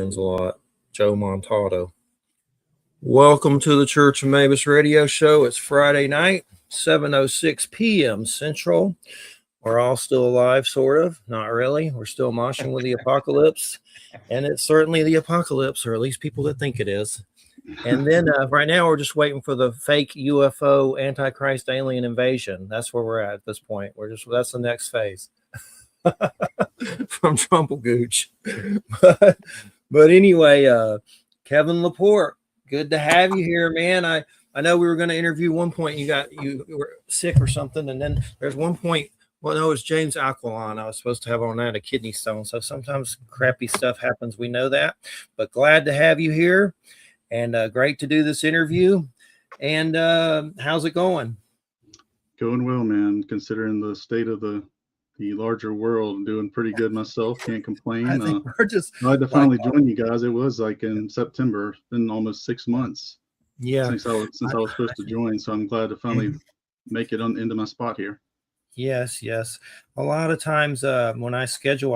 Christians a lot. Joe Montaldo. Welcome to the Church of Mabus radio show. It's Friday night, 7:06 p.m. Central. We're all still alive, sort of. Not really. We're still moshing with the apocalypse. And it's certainly the apocalypse, or at least people that think it is. And then right now we're just waiting for the fake UFO Antichrist alien invasion. That's where we're at this point. That's the next phase from Trumpelgooch. But anyway, Kevin LaPorte, good to have you here, man. I know we were going to interview one point. You were sick or something, and then there's one point. Well, no, it's James Aquilon. I was supposed to have on that a kidney stone. So sometimes crappy stuff happens. We know that. But glad to have you here, and great to do this interview. And how's it going? Going well, man. Considering the state of the larger world, I'm doing pretty good myself. Can't complain. I think we're just glad to finally join you guys. It was like in September. It's been almost 6 months. Yeah. Since I was supposed to join, so I'm glad to finally make it into my spot here. Yes. A lot of times when I schedule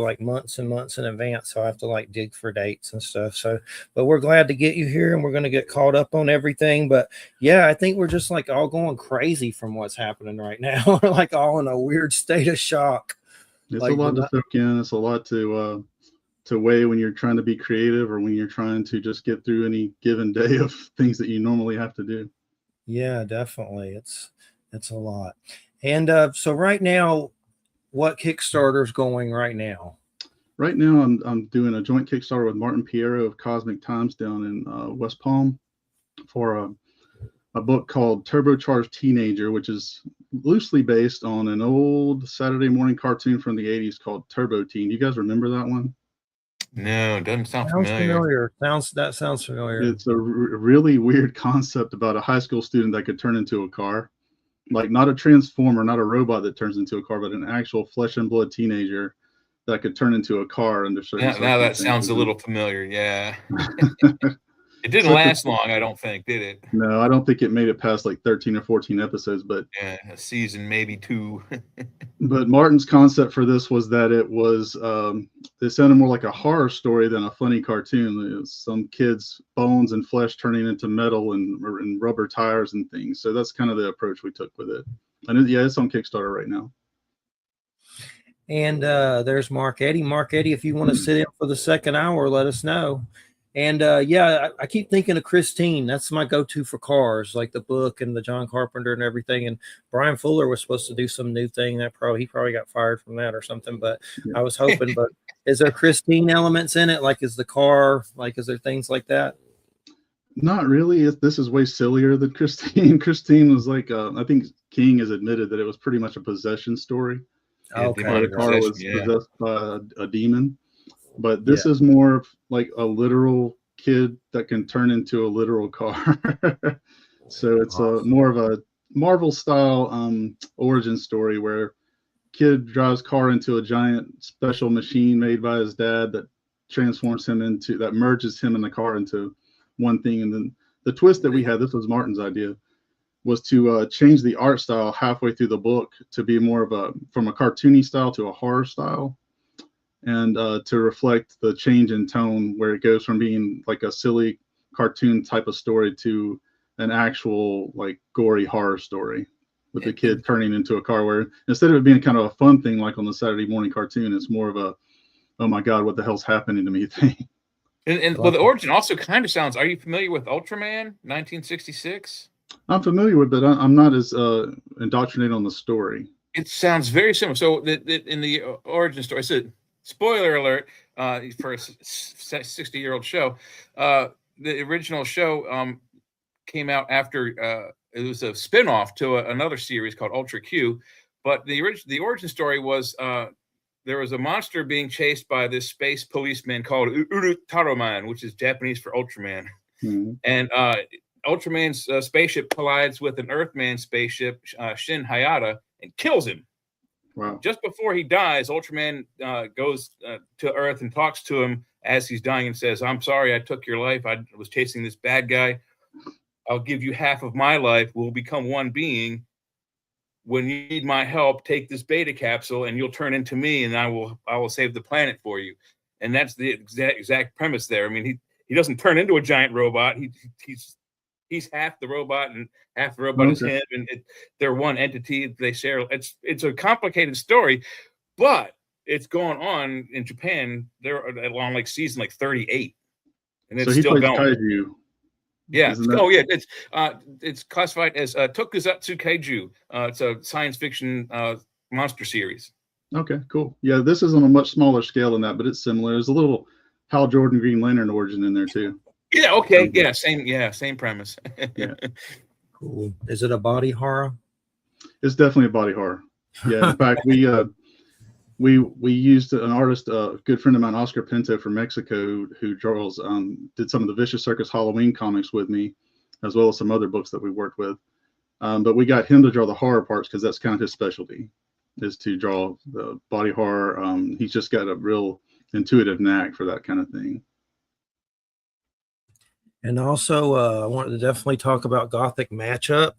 like months and months in advance, so I have to like dig for dates and stuff. So, but we're glad to get you here, and we're going to get caught up on everything. But yeah, I think we're just like all going crazy from what's happening right now. We're like all in a weird state of shock. It's like, a lot to soak in. It's a lot to weigh when you're trying to be creative, or when you're trying to just get through any given day of things that you normally have to do. Yeah, definitely. It's a lot. And so right now, what Kickstarter is going right now? Right now, I'm doing a joint Kickstarter with Martin Piero of Cosmic Times down in West Palm for a book called Turbocharged Teenager, which is loosely based on an old Saturday morning cartoon from the 80s called Turbo Teen. You guys remember that one? No, it doesn't sound familiar. That sounds familiar. It's a really weird concept about a high school student that could turn into a car. Like not a transformer, not a robot that turns into a car, but an actual flesh and blood teenager that could turn into a car under certain circumstances. Now that sounds a little familiar. Yeah. It didn't last long, I don't think, did it? No, I don't think it made it past like 13 or 14 episodes, but yeah, a season, maybe 2. But Martin's concept for this was that it was it sounded more like a horror story than a funny cartoon. It was some kids' bones and flesh turning into metal and rubber tires and things. So that's kind of the approach we took with it. And it's on Kickstarter right now. And there's Mark Eddy. Mark Eddy, if you want to sit in for the second hour, let us know. And I keep thinking of Christine. That's my go-to for cars, like the book and the John Carpenter and everything. And Brian Fuller was supposed to do some new thing that he probably got fired from that or something. But I was hoping. But is there Christine elements in it? Like, is the car like? Is there things like that? Not really. This is way sillier than Christine. Christine was like, I think King has admitted that it was pretty much a possession story. Okay. The car was possessed by a demon. But this is more like a literal kid that can turn into a literal car. So it's more of a Marvel style origin story where kid drives car into a giant special machine made by his dad that transforms him that merges him and the car into one thing. And then the twist that we had, this was Martin's idea, was to change the art style halfway through the book to be more of from a cartoony style to a horror style. And to reflect the change in tone, where it goes from being like a silly cartoon type of story to an actual like gory horror story with the kid turning into a car, where instead of it being kind of a fun thing like on the Saturday morning cartoon, it's more of a, oh my God, what the hell's happening to me thing. And well, the origin also kind of sounds, are you familiar with Ultraman 1966? I'm familiar with it, but I'm not as indoctrinated on the story. It sounds very similar. So in the origin story, I said, spoiler alert for a 60-year-old show. The original show came out after it was a spinoff to another series called Ultra Q. But the origin story was there was a monster being chased by this space policeman called Urutaroman, which is Japanese for Ultraman. Mm-hmm. And Ultraman's spaceship collides with an Earthman spaceship, Shin Hayata, and kills him. Wow. Just before he dies, Ultraman goes to Earth and talks to him as he's dying and says, "I'm sorry I took your life. I was chasing this bad guy. I'll give you half of my life. We'll become one being. When you need my help, take this beta capsule and you'll turn into me, and I will save the planet for you." and that's the exact premise there. I mean, he doesn't turn into a giant robot. He's half the robot and half the robot is him, and they're one entity. They share. It's a complicated story, but it's going on in Japan. They're along like season like 38, and it's still going. Kaiju. Yeah. It's classified as Tokusatsu Kaiju. It's a science fiction monster series. Okay, cool. Yeah, this is on a much smaller scale than that, but it's similar. There's a little Hal Jordan Green Lantern origin in there too. Yeah. Okay. Same premise. Yeah. Cool. Is it a body horror? It's definitely a body horror. Yeah. In fact, we used an artist, a good friend of mine, Oscar Pinto from Mexico, who draws, did some of the Vicious Circus Halloween comics with me, as well as some other books that we worked with. But we got him to draw the horror parts because that's kind of his specialty, is to draw the body horror. He's just got a real intuitive knack for that kind of thing. And also, I wanted to definitely talk about Gothic Matchup.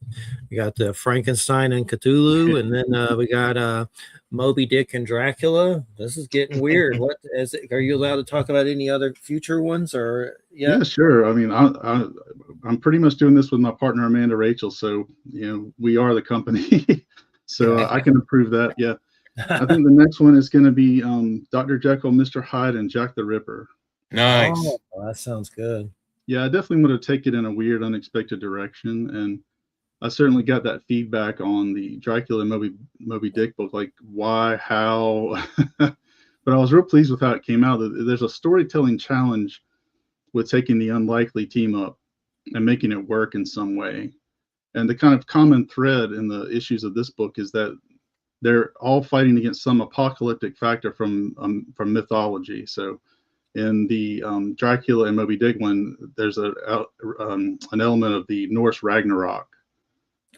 We got the Frankenstein and Cthulhu, and then we got Moby Dick and Dracula. This is getting weird. What is it? Are you allowed to talk about any other future ones? Or yeah, sure. I mean, I'm pretty much doing this with my partner Amanda Rachel, so we are the company, so I can approve that. Yeah, I think the next one is going to be Dr. Jekyll, Mr. Hyde, and Jack the Ripper. Nice. Oh, that sounds good. Yeah, I definitely want to take it in a weird, unexpected direction, and I certainly got that feedback on the Dracula and Moby Dick book, like why, how. But I was real pleased with how it came out. There's a storytelling challenge with taking the unlikely team up and making it work in some way. And the kind of common thread in the issues of this book is that they're all fighting against some apocalyptic factor from mythology. So in the Dracula and Moby Dick one, there's an element of the Norse Ragnarok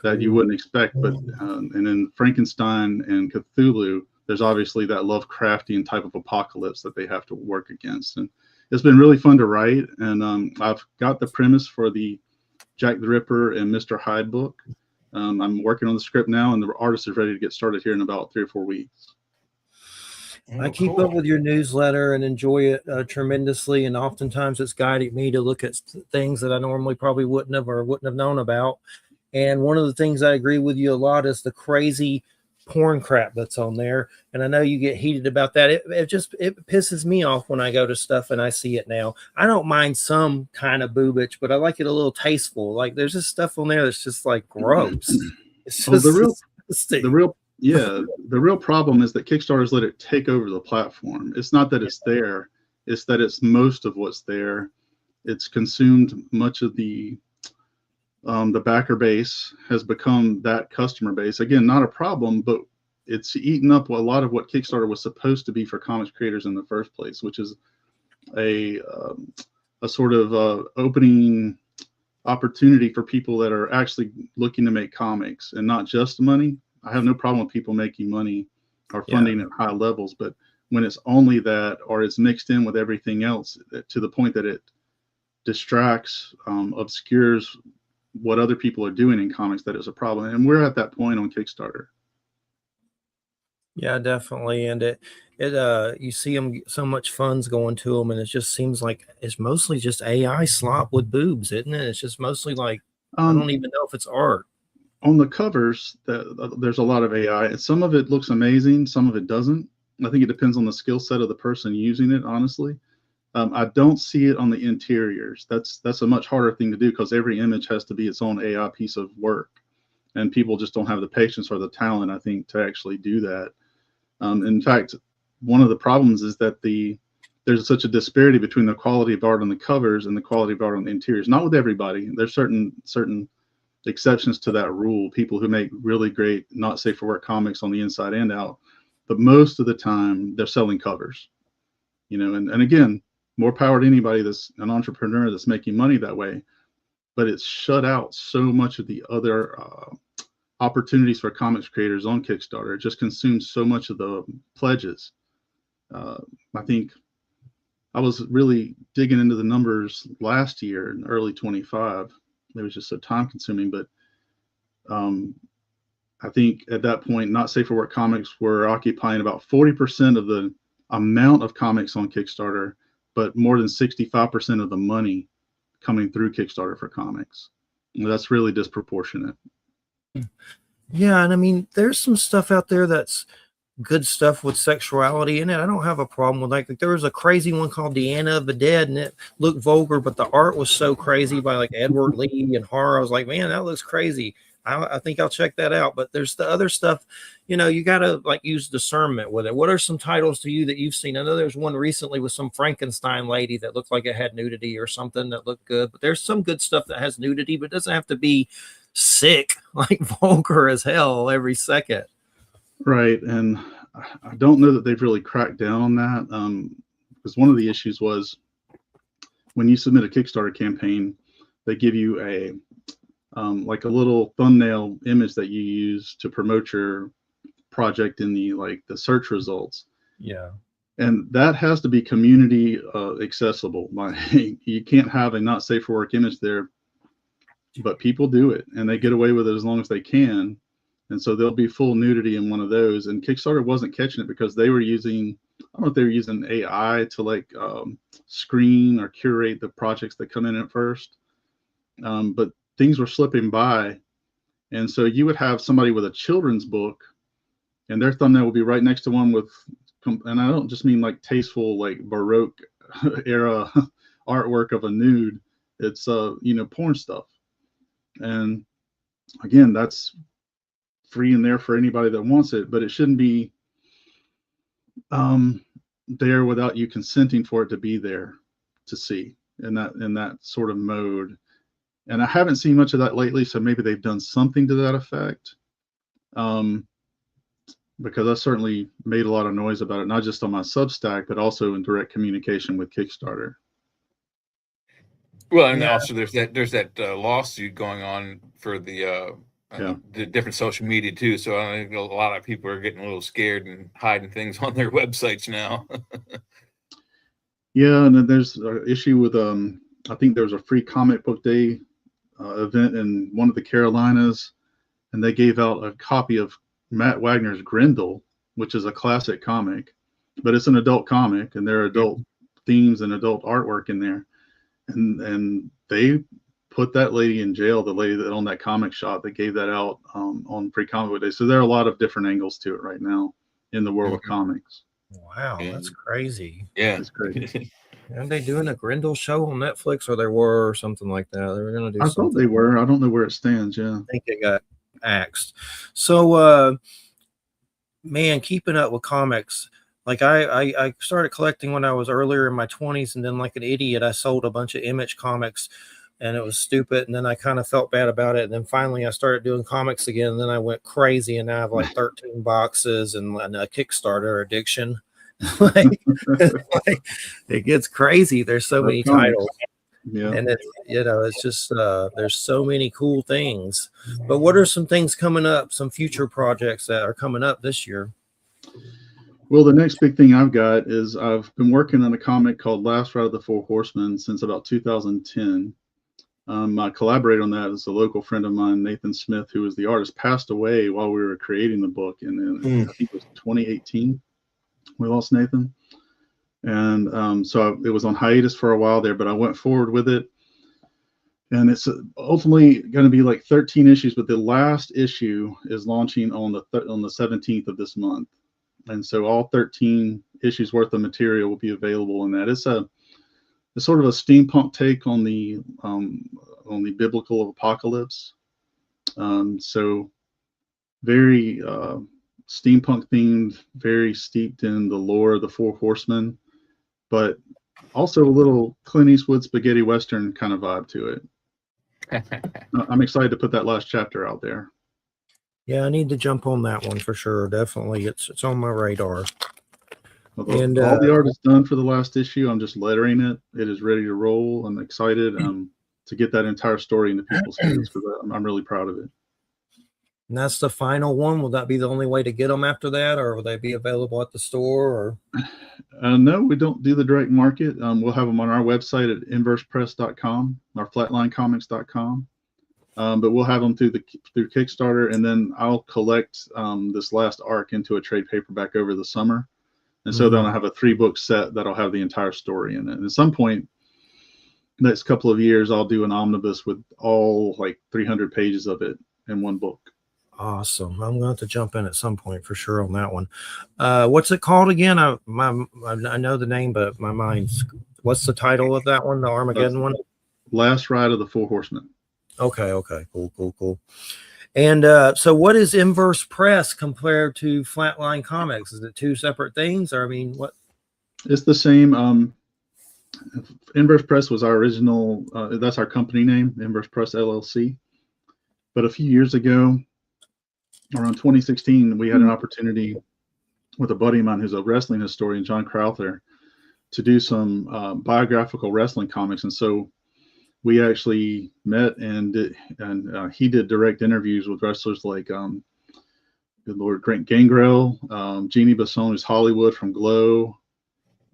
that you wouldn't expect. But and in Frankenstein and Cthulhu, there's obviously that Lovecraftian type of apocalypse that they have to work against. And it's been really fun to write. And I've got the premise for the Jack the Ripper and Mr. Hyde book. I'm working on the script now, and the artist is ready to get started here in about 3 or 4 weeks. I keep up with your newsletter and enjoy it tremendously, and oftentimes it's guiding me to look at things that I normally probably wouldn't have known about. And one of the things I agree with you a lot is the crazy porn crap that's on there. And I know you get heated about that. It pisses me off when I go to stuff and I see it now. I don't mind some kind of boobage, but I like it a little tasteful. Like there's just stuff on there that's just like gross. It's just the real problem is that Kickstarter's let it take over the platform. It's not that it's there, it's that it's most of what's there. It's consumed much of the backer base has become that customer base. Again, not a problem, but it's eaten up a lot of what Kickstarter was supposed to be for comics creators in the first place, which is a sort of opening opportunity for people that are actually looking to make comics and not just money. I have no problem with people making money or funding at high levels, but when it's only that, or it's mixed in with everything else to the point that it distracts, obscures what other people are doing in comics, that is a problem. And we're at that point on Kickstarter. Yeah, definitely. And you see them, so much funds going to them, and it just seems like it's mostly just AI slop with boobs, isn't it? It's just mostly like, I don't even know if it's art. On the covers, there's a lot of AI, and some of it looks amazing, some of it doesn't. I think it depends on the skill set of the person using it, honestly. I don't see it on the interiors. That's a much harder thing to do because every image has to be its own AI piece of work, and people just don't have the patience or the talent, I think, to actually do that. In fact, one of the problems is that there's such a disparity between the quality of art on the covers and the quality of art on the interiors. Not with everybody. There's certain exceptions to that rule. People who make really great, not safe for work comics on the inside and out, but most of the time they're selling covers. And again, more power to anybody that's an entrepreneur that's making money that way, but it's shut out so much of the other opportunities for comics creators on Kickstarter. It just consumes so much of the pledges. I think I was really digging into the numbers last year in early 25. It was just so time consuming, but I think at that point, Not Safe for Work comics were occupying about 40% of the amount of comics on Kickstarter, but more than 65% of the money coming through Kickstarter for comics. That's really disproportionate. Yeah, and I mean, there's some stuff out there that's good stuff with sexuality in it. I don't have a problem with like there was a crazy one called Deanna of the Dead, and it looked vulgar, but the art was so crazy by like Edward Lee and horror. I was like, man, that looks crazy. I think I'll check that out. But there's the other stuff, you know, you got to like use discernment with it. What are some titles to you that you've seen? I know there's one recently with some Frankenstein lady that looked like it had nudity or something that looked good, but there's some good stuff that has nudity, but it doesn't have to be sick, like vulgar as hell every second. Right. And I don't know that they've really cracked down on that. Because one of the issues was when you submit a Kickstarter campaign, they give you a like a little thumbnail image that you use to promote your project in the search results. Yeah. And that has to be community accessible. You can't have a not safe for work image there, but people do it and they get away with it as long as they can. And so there'll be full nudity in one of those. And Kickstarter wasn't catching it because they were using, I don't know if they were using AI to like screen or curate the projects that come in at first. But things were slipping by. And so you would have somebody with a children's book and their thumbnail will be right next to one with, and I don't just mean like tasteful, like Baroque era artwork of a nude. It's, porn stuff. And again, that's free in there for anybody that wants it, but it shouldn't be there without you consenting for it to be there to see in that sort of mode. And I haven't seen much of that lately, so maybe they've done something to that effect. Because I certainly made a lot of noise about it, not just on my Substack, but also in direct communication with Kickstarter. Well, and also there's that lawsuit going on for the different social media too. So I think a lot of people are getting a little scared and hiding things on their websites now. Yeah, and then there's an issue with I think there was a free comic book day event in one of the Carolinas, and they gave out a copy of Matt Wagner's Grendel, which is a classic comic, but it's an adult comic, and there are adult themes and adult artwork in there, and they put that lady in jail, the lady that owned that comic shop that gave that out on Free Comic Book Day. So there are a lot of different angles to it right now in the world of comics. Wow, that's crazy. Yeah, it's crazy. Aren't they doing a Grendel show on Netflix, or they were, or something like that? They were going to do. I thought they were. I don't know where it stands. Yeah, I think it got axed. So, man, keeping up with comics. Like I started collecting when I was earlier in my 20s, and then like an idiot, I sold a bunch of Image comics, and it was stupid. And then I kind of felt bad about it. And then finally I started doing comics again. And then I went crazy, and now I have like 13 boxes and a Kickstarter addiction. like it gets crazy. There's so many titles. Yeah. And it's, it's just there's so many cool things. But what are some things coming up, some future projects that are coming up this year? Well, the next big thing I've got is I've been working on a comic called Last Ride of the Four Horsemen since about 2010. My collaborator on that is a local friend of mine, Nathan Smith, who was the artist, passed away while we were creating the book. And I think it was 2018. We lost Nathan. And so it was on hiatus for a while there, but I went forward with it. And it's ultimately going to be like 13 issues, but the last issue is launching on the 17th of this month. And so all 13 issues worth of material will be available in that. It's sort of a steampunk take on the biblical apocalypse. So very steampunk themed, very steeped in the lore of the Four Horsemen, but also a little Clint Eastwood spaghetti western kind of vibe to it. I'm excited to put that last chapter out there. Yeah, I need to jump on that one for sure. Definitely, it's on my radar. And all the art is done for the last issue. I'm just lettering it. It is ready to roll. I'm excited to get that entire story into people's hands for that. I'm really proud of it. And that's the final one. Will that be the only way to get them after that, or will they be available at the store? Or no, we don't do the direct market. We'll have them on our website at inversepress.com, our flatlinecomics.com. But we'll have them through Kickstarter, and then I'll collect this last arc into a trade paperback over the summer. And so then I'll have a 3-book set that'll have the entire story in it. And at some point, next couple of years, I'll do an omnibus with all like 300 pages of it in one book. Awesome. I'm going to have to jump in at some point for sure on that one. What's it called again? I know the name, but my mind's, what's the title of that one? The Armageddon one? Last Ride of the Four Horsemen. Okay. Cool. And so what is Inverse Press compared to Flatline Comics? Is it two separate things? Or I mean, what? It's the same. Inverse Press was our original, that's our company name, Inverse Press LLC. But a few years ago, around 2016, we had an opportunity with a buddy of mine who's a wrestling historian, John Crowther, to do some biographical wrestling comics. And so we actually met and he did direct interviews with wrestlers like good Lord, Grant Gangrel, Jeannie Basson, who's Hollywood from Glow,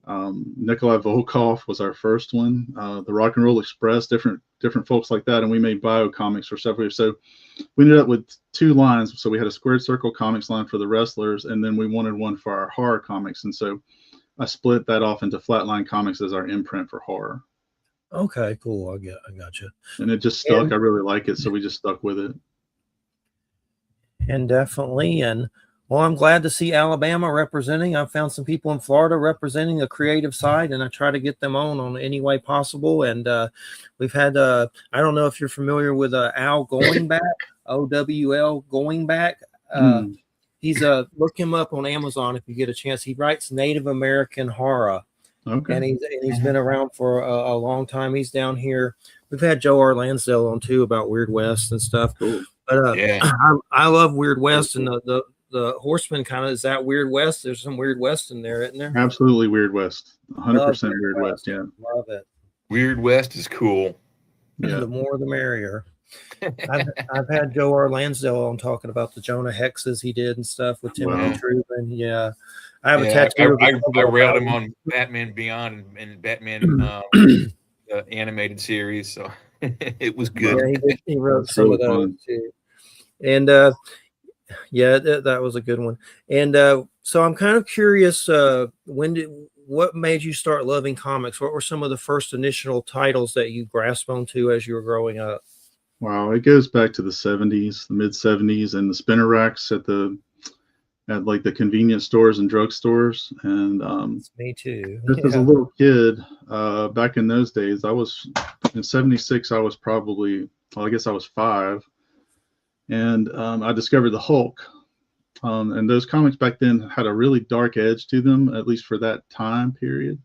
Nikolai Volkov was our first one, the Rock and Roll Express, different folks like that. And we made bio comics for several years. So we ended up with 2 lines. So we had a Squared Circle comics line for the wrestlers, and then we wanted one for our horror comics. And so I split that off into Flatline Comics as our imprint for horror. Okay, cool. I got you. And it just stuck. I really like it. So we just stuck with it. And definitely. And well, I'm glad to see Alabama representing. I've found some people in Florida representing the creative side, and I try to get them on any way possible. And we've had, I don't know if you're familiar with Al Going Back, OWL Going Back. He's look him up on Amazon if you get a chance. He writes Native American horror. Okay. And he's been around for a long time. He's down here. We've had Joe R. Lansdale on too about Weird West and stuff. Cool. But I love Weird West, and the Horseman kind of is that Weird West. There's some Weird West in there, isn't there? Absolutely Weird West. 100% Weird West. Yeah. Love it. Weird West is cool. Yeah. The more the merrier. I've had Joe R. Lansdale on talking about the Jonah hexes he did and stuff with Timothy Trubin. Yeah. I have a tattoo. I railed him on Batman Beyond and Batman animated series, so it was good. Yeah, he wrote some of those too. And yeah, that was a good one. And so I'm kind of curious, what made you start loving comics? What were some of the first initial titles that you grasped onto as you were growing up? Wow, it goes back to the 70s, the mid 70s, and the spinner racks at like the convenience stores and drugstores. And me too. Just as a little kid, back in those days, I was in 76. I was probably, well, I guess I was 5, and I discovered the Hulk. And those comics back then had a really dark edge to them, at least for that time period.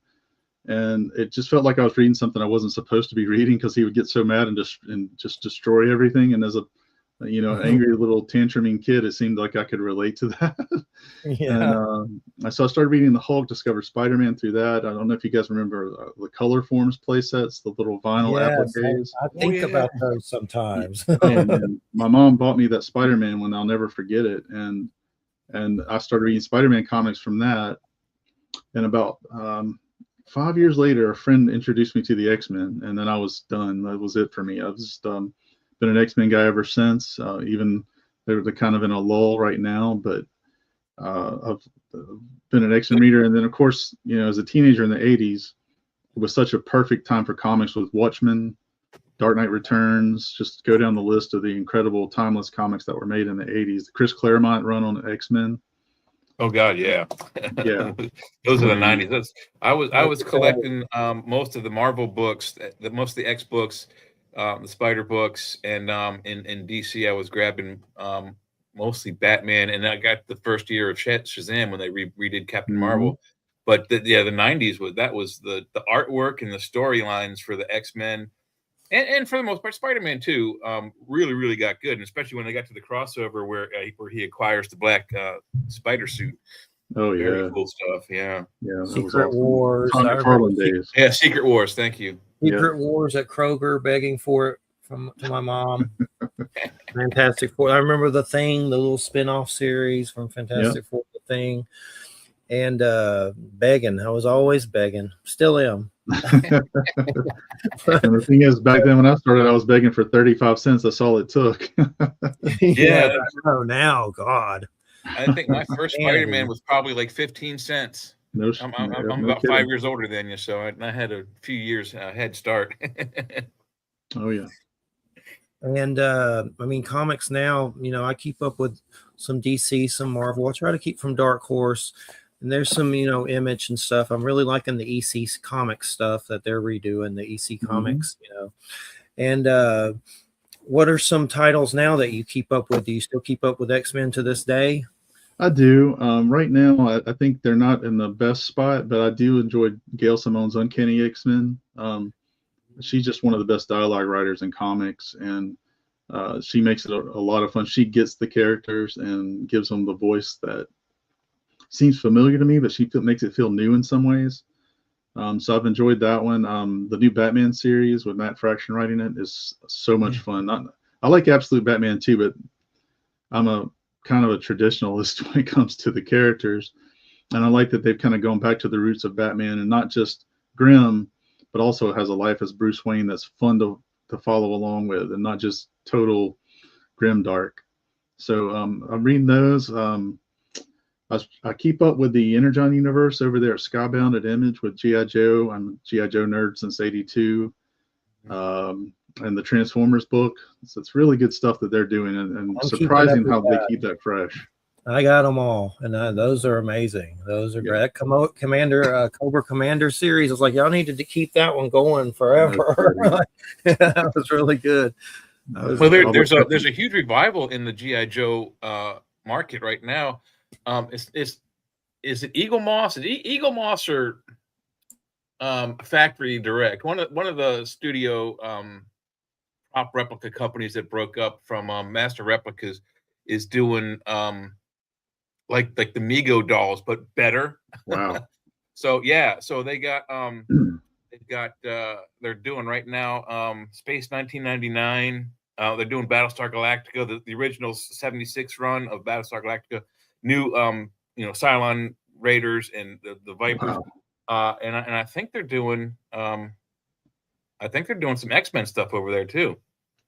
And it just felt like I was reading something I wasn't supposed to be reading, because he would get so mad and just destroy everything. And as a angry little tantruming kid, it seemed like I could relate to that. Yeah. And so I started reading the Hulk, discovered Spider-Man through that. I don't know if you guys remember the Color Forms play sets, the little vinyl appliques. I think about those sometimes. And my mom bought me that Spider-Man one. I'll never forget it. And I started reading Spider-Man comics from that. And about 5 years later, a friend introduced me to the X-Men, and then I was done. That was it for me. I've just been an X-Men guy ever since. Even they're kind of in a lull right now, but I've been an X-Men reader. And then, of course, as a teenager in the 80s, it was such a perfect time for comics with Watchmen, Dark Knight Returns. Just go down the list of the incredible timeless comics that were made in the 80s. The Chris Claremont run on X-Men. Oh God, yeah. Yeah. Those are the 90s. I was collecting most of the Marvel books, most of the X books, the Spider books, and in DC I was grabbing mostly Batman, and I got the first year of Shazam when they redid Captain Marvel. But the 90s was the artwork and the storylines for the X-Men, and for the most part Spider-Man too, really, really got good, and especially when they got to the crossover where he acquires the black spider suit. Oh yeah, very cool stuff. Yeah. Secret Wars. Days. Yeah, Secret Wars. Thank you. Secret Wars at Kroger, begging for it to my mom. Fantastic Four. I remember The Thing, the little spin-off series from Fantastic Four, The Thing, and begging. I was always begging. Still am. And the thing is, back then when I started, I was begging for 35 cents. That's all it took. Oh, now, God. I think my first Spider-Man was probably like 15 cents. No, I'm no about 5 kidding. years older than you, so I had a few years head start. Oh yeah. And I mean, comics now, I keep up with some DC, some Marvel. I try to keep from Dark Horse. And there's some, Image and stuff. I'm really liking the EC comics stuff that they're redoing, the EC comics, And what are some titles now that you keep up with? Do you still keep up with X-Men to this day? I do. Right now, I think they're not in the best spot, but I do enjoy Gail Simone's Uncanny X-Men. She's just one of the best dialogue writers in comics, and she makes it a lot of fun. She gets the characters and gives them the voice that seems familiar to me, but she makes it feel new in some ways. So I've enjoyed that one. The new Batman series with Matt Fraction writing it is so much fun. I like Absolute Batman too, but I'm a kind of a traditionalist when it comes to the characters. And I like that they've kind of gone back to the roots of Batman and not just grim, but also has a life as Bruce Wayne that's fun to follow along with, and not just total grim dark. So I'm reading those. I keep up with the Energon universe over there at Skybound at Image with G.I. Joe. I'm a G.I. Joe nerd since '82. And the Transformers book. So it's really good stuff that they're doing, and surprising how they keep that fresh. I got them all, and those are amazing. Those are great. Cobra Commander series. It's like y'all needed to keep that one going forever. That was really good. Well, there's a huge revival in the G.I. Joe market right now. Is it Eagle Moss? Eagle Moss or Factory Direct? One of the studio prop replica companies that broke up from Master Replicas is doing like the Mego dolls, but better. Wow. So they got they're doing right now Space 1999. They're doing Battlestar Galactica, the original 76 run of Battlestar Galactica, new Cylon Raiders and the Vipers. Wow. And I think they're doing some X-Men stuff over there too.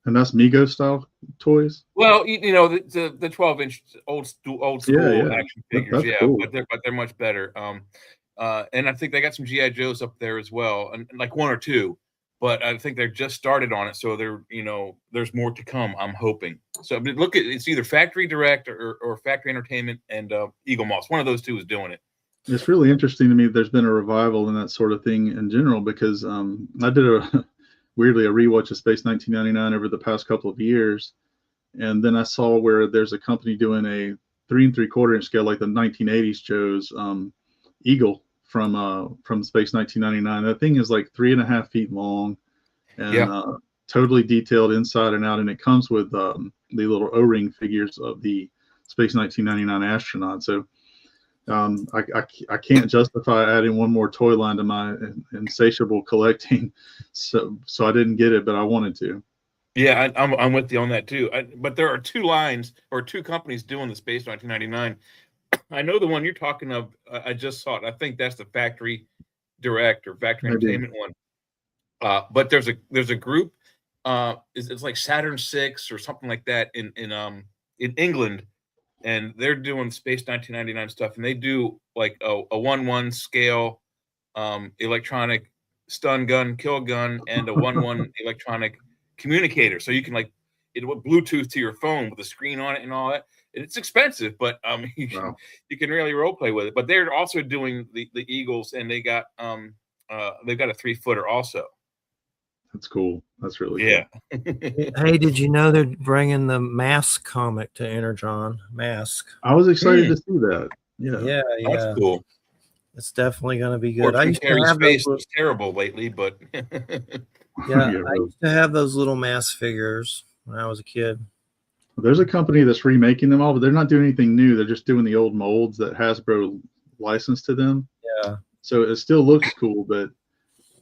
And that's Mego style toys. Well, the 12-inch old school action figures, cool. but they're much better. And I think they got some GI Joes up there as well, and like one or two. But I think they're just started on it, so there's more to come. I'm hoping. So look at it's either Factory Direct or Factory Entertainment and Eagle Moss. One of those two is doing it. It's really interesting to me. There's been a revival in that sort of thing in general because I did weirdly a rewatch of Space 1999 over the past couple of years, and then I saw where there's a company doing a 3 3/4 scale like the 1980s Joe's Eagle from Space 1999. That thing is like 3.5 feet long and totally detailed inside and out, and it comes with the little O-ring figures of the Space 1999 astronaut. So I can't justify adding one more toy line to my insatiable collecting, so I didn't get it, but I wanted to. Yeah, I'm with you on that too. But there are two lines or two companies doing the Space 1999. I know the one you're talking of. I just saw it. I think that's the Factory Direct or Factory Entertainment one. But there's a group. It's like Saturn 6 or something like that in England. And they're doing Space 1999 stuff, and they do like a 1/1 scale electronic stun gun, kill gun, and a 1/1 electronic communicator. So you can it with Bluetooth to your phone with a screen on it and all that. It's expensive, but you can really role play with it. But they're also doing the Eagles, and they've got a 3-footer also. That's cool. That's really cool. Hey, did you know they're bringing the Mask comic to Energon? Mask. I was excited to see that. Yeah. That's cool. It's definitely going to be good. I used to have space was terrible lately, but I used to have those little Mask figures when I was a kid. There's a company that's remaking them all, but they're not doing anything new. They're just doing the old molds that Hasbro licensed to them. Yeah. So it still looks cool, but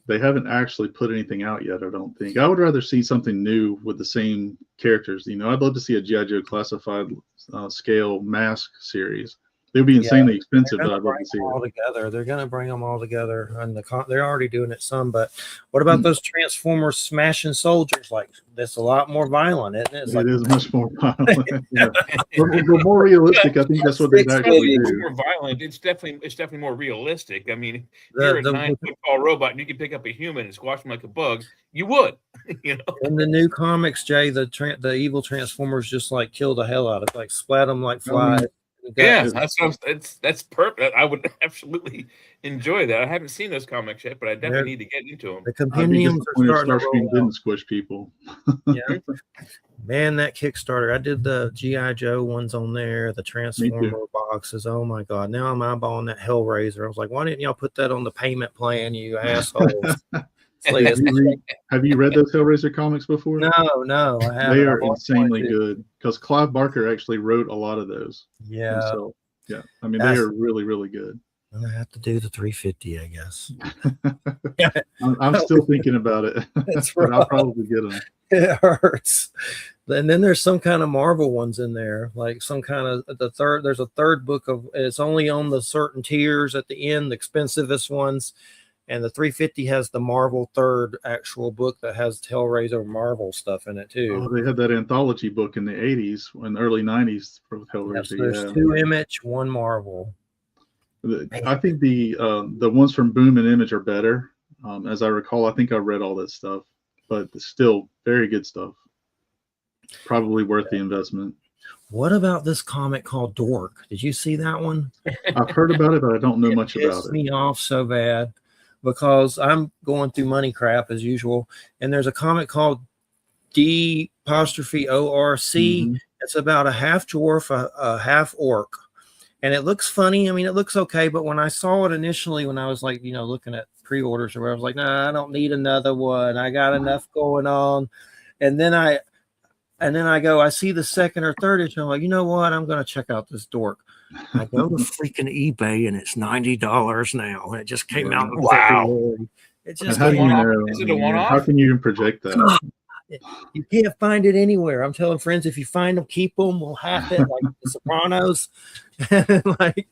they haven't actually put anything out yet, I don't think. I would rather see something new with the same characters. I'd love to see a G.I. Joe classified scale Mask series. They'd be insanely They're expensive, going but to I'd love bring to see them it. all together. They're going to bring them all together, and they're already doing it some. But what about those Transformers smashing soldiers? Like that's a lot more violent, isn't it? It's It like, is much more violent. Yeah. But more realistic. I think that's what they'd actually It's do. more violent. It's definitely more realistic. I mean, if The- you're a the- 9-foot tall robot and you can pick up a human and squash him like a bug, you would. You know. in the new comics, Jay, the evil Transformers just like kill the hell out of it, like splat them like flies. Yeah, that's perfect. I would absolutely enjoy that. I haven't seen those comics yet, but I definitely need to get into them. The I'd be compendiums are disappointed if starting to Starscream roll out. didn't squish people. Yeah. Man, that Kickstarter. I did the G.I. Joe ones on there, the Transformer boxes. Oh my God. Now I'm eyeballing that Hellraiser. I was like, why didn't y'all put that on the payment plan, you assholes? It's like, Have you read those Hellraiser comics before? no, I haven't. They are I've always insanely wanted to. good because Clive Barker actually wrote a lot of those Yeah. himself. Yeah, I mean they are really, really good. I'm gonna have to do the 350, I guess. I'm still thinking about it, That's but I'll rough. probably get them. It hurts. And then there's some kind of Marvel ones in there, like some kind of there's a third book of it's only on the certain tiers at the end, the expensivest ones. And the 350 has the Marvel third actual book that has Hellraiser Marvel stuff in it too. Oh, they had that anthology book in the 80s and early 90s for Hellraiser. Yes, there's 2 Image, 1 Marvel. I think the ones from Boom and Image are better. As I recall, I think I read all that stuff, but still very good stuff. Probably worth the investment. What about this comic called Dork? Did you see that one? I've heard about it, but I don't know much about Pissed it. me off so bad because I'm going through money crap as usual, and there's a comic called D''ORC. Mhm. It's about a half dwarf, a half orc, and it looks funny. I mean, it looks okay, but when I saw it initially, when I was like, looking at pre-orders or whatever, I was like, nah, I don't need another one. I got enough going on. And then I see the second or third issue. I'm like, you know what? I'm going to check out this Dork. I go to freaking eBay and it's $90 now. And it just came out. Wow. It just How do you one-off? know? Is it a one-off? How can you even project that? You can't find it anywhere. I'm telling friends, if you find them, keep them. We'll have it like The Sopranos. like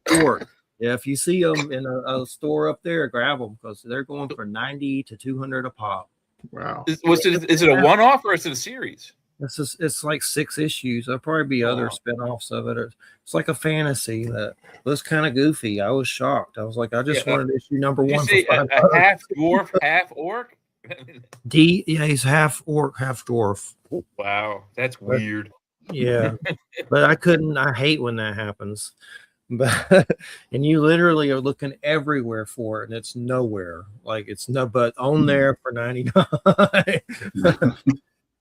Dork. Yeah, if you see them in a store up there, grab them because they're going for $90 to $200 a pop. Wow. Is it a one-off or is it a series? It's like 6 issues. There'll probably be other spinoffs of it. It's like a fantasy that was kind of goofy. I was shocked. I was like, I just wanted issue number Did 1 you say for a half dwarf, half orc? Yeah, he's half orc, half dwarf. Wow, that's weird. Yeah, but I hate when that happens. But and you literally are looking everywhere for it, and it's nowhere. Like it's but on there for 99.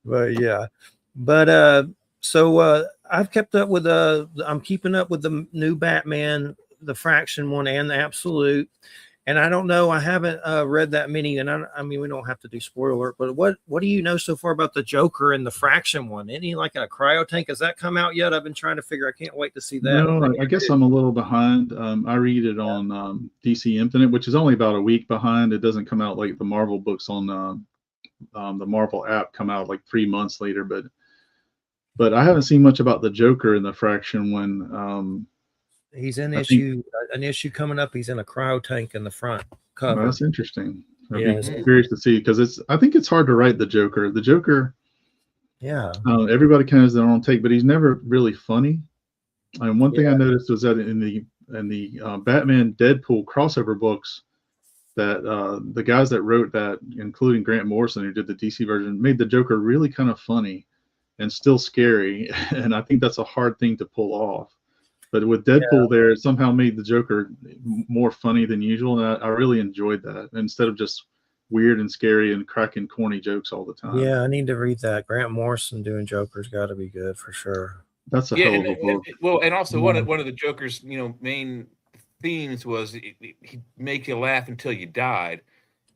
But yeah, so I've kept up with I'm keeping up with the new Batman, the Fraction one, and the Absolute. And I don't know, I haven't read that many, and I mean we don't have to do spoiler, but what do you know so far about the Joker and the Fraction one? Any like a cryo tank? Has that come out yet? I've been trying to figure. I can't wait to see that. No, I guess I'm a little behind. I read it on DC Infinite, which is only about a week behind. It doesn't come out like the Marvel books on the Marvel app come out like 3 months later. But I haven't seen much about the Joker in the Fraction one. He's in an issue coming up. He's in a cryo tank in the front cover. That's interesting. I'd Yeah, be curious to see because I think it's hard to write the Joker. The Joker, yeah, everybody kind of has their own take, but he's never really funny. And one thing I noticed was that in the Batman Deadpool crossover books, that the guys that wrote that, including Grant Morrison, who did the DC version, made the Joker really kind of funny and still scary. And I think that's a hard thing to pull off. But with Deadpool there, it somehow made the Joker more funny than usual. And I really enjoyed that instead of just weird and scary and cracking corny jokes all the time. Yeah, I need to read that. Grant Morrison doing Joker's got to be good for sure. That's a hell of a book. Well, and also one of the Joker's main themes was he'd make you laugh until you died.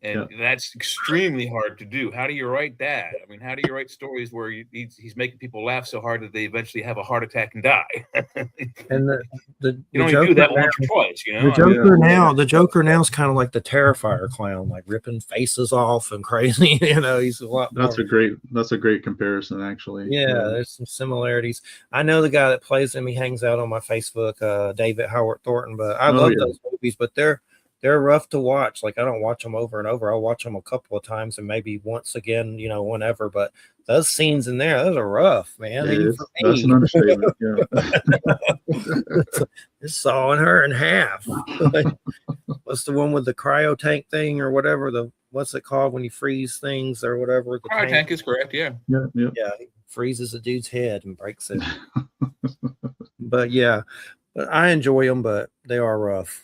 And that's extremely hard to do. How do you write that? I mean, how do you write stories where he's making people laugh so hard that they eventually have a heart attack and die? And you only do that once or twice, you know. The Joker now is kind of like the Terrifier clown, like ripping faces off and crazy. You know, he's a lot. That's a great comparison, actually. Yeah, there's some similarities. I know the guy that plays him. He hangs out on my Facebook, David Howard Thornton. But I love those movies, but they're rough to watch. Like, I don't watch them over and over. I'll watch them a couple of times and maybe once again, you know, whenever. But those scenes in there, those are rough, man. That's an understatement. Yeah. It's sawing her in half. What's the one with the cryo tank thing or whatever? What's it called when you freeze things or whatever? The cryo tank is correct. Yeah. Yeah. He freezes a dude's head and breaks it. But yeah, I enjoy them, but they are rough.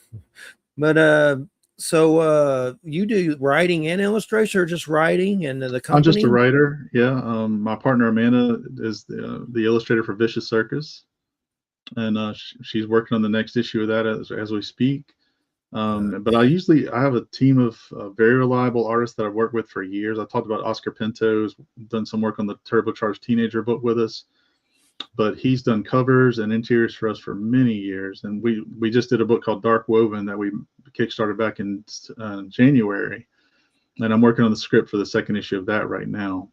But so you do writing and illustration, or just writing and the company? I'm just a writer. Yeah. My partner Amanda is the illustrator for Vicious Circus, and she's working on the next issue of that as we speak. But I have a team of very reliable artists that I've worked with for years. I talked about Oscar Pinto's done some work on the Turbocharged Teenager book with us. But he's done covers and interiors for us for many years, and we just did a book called Dark Woven that we kickstarted back in January, and I'm working on the script for the second issue of that right now.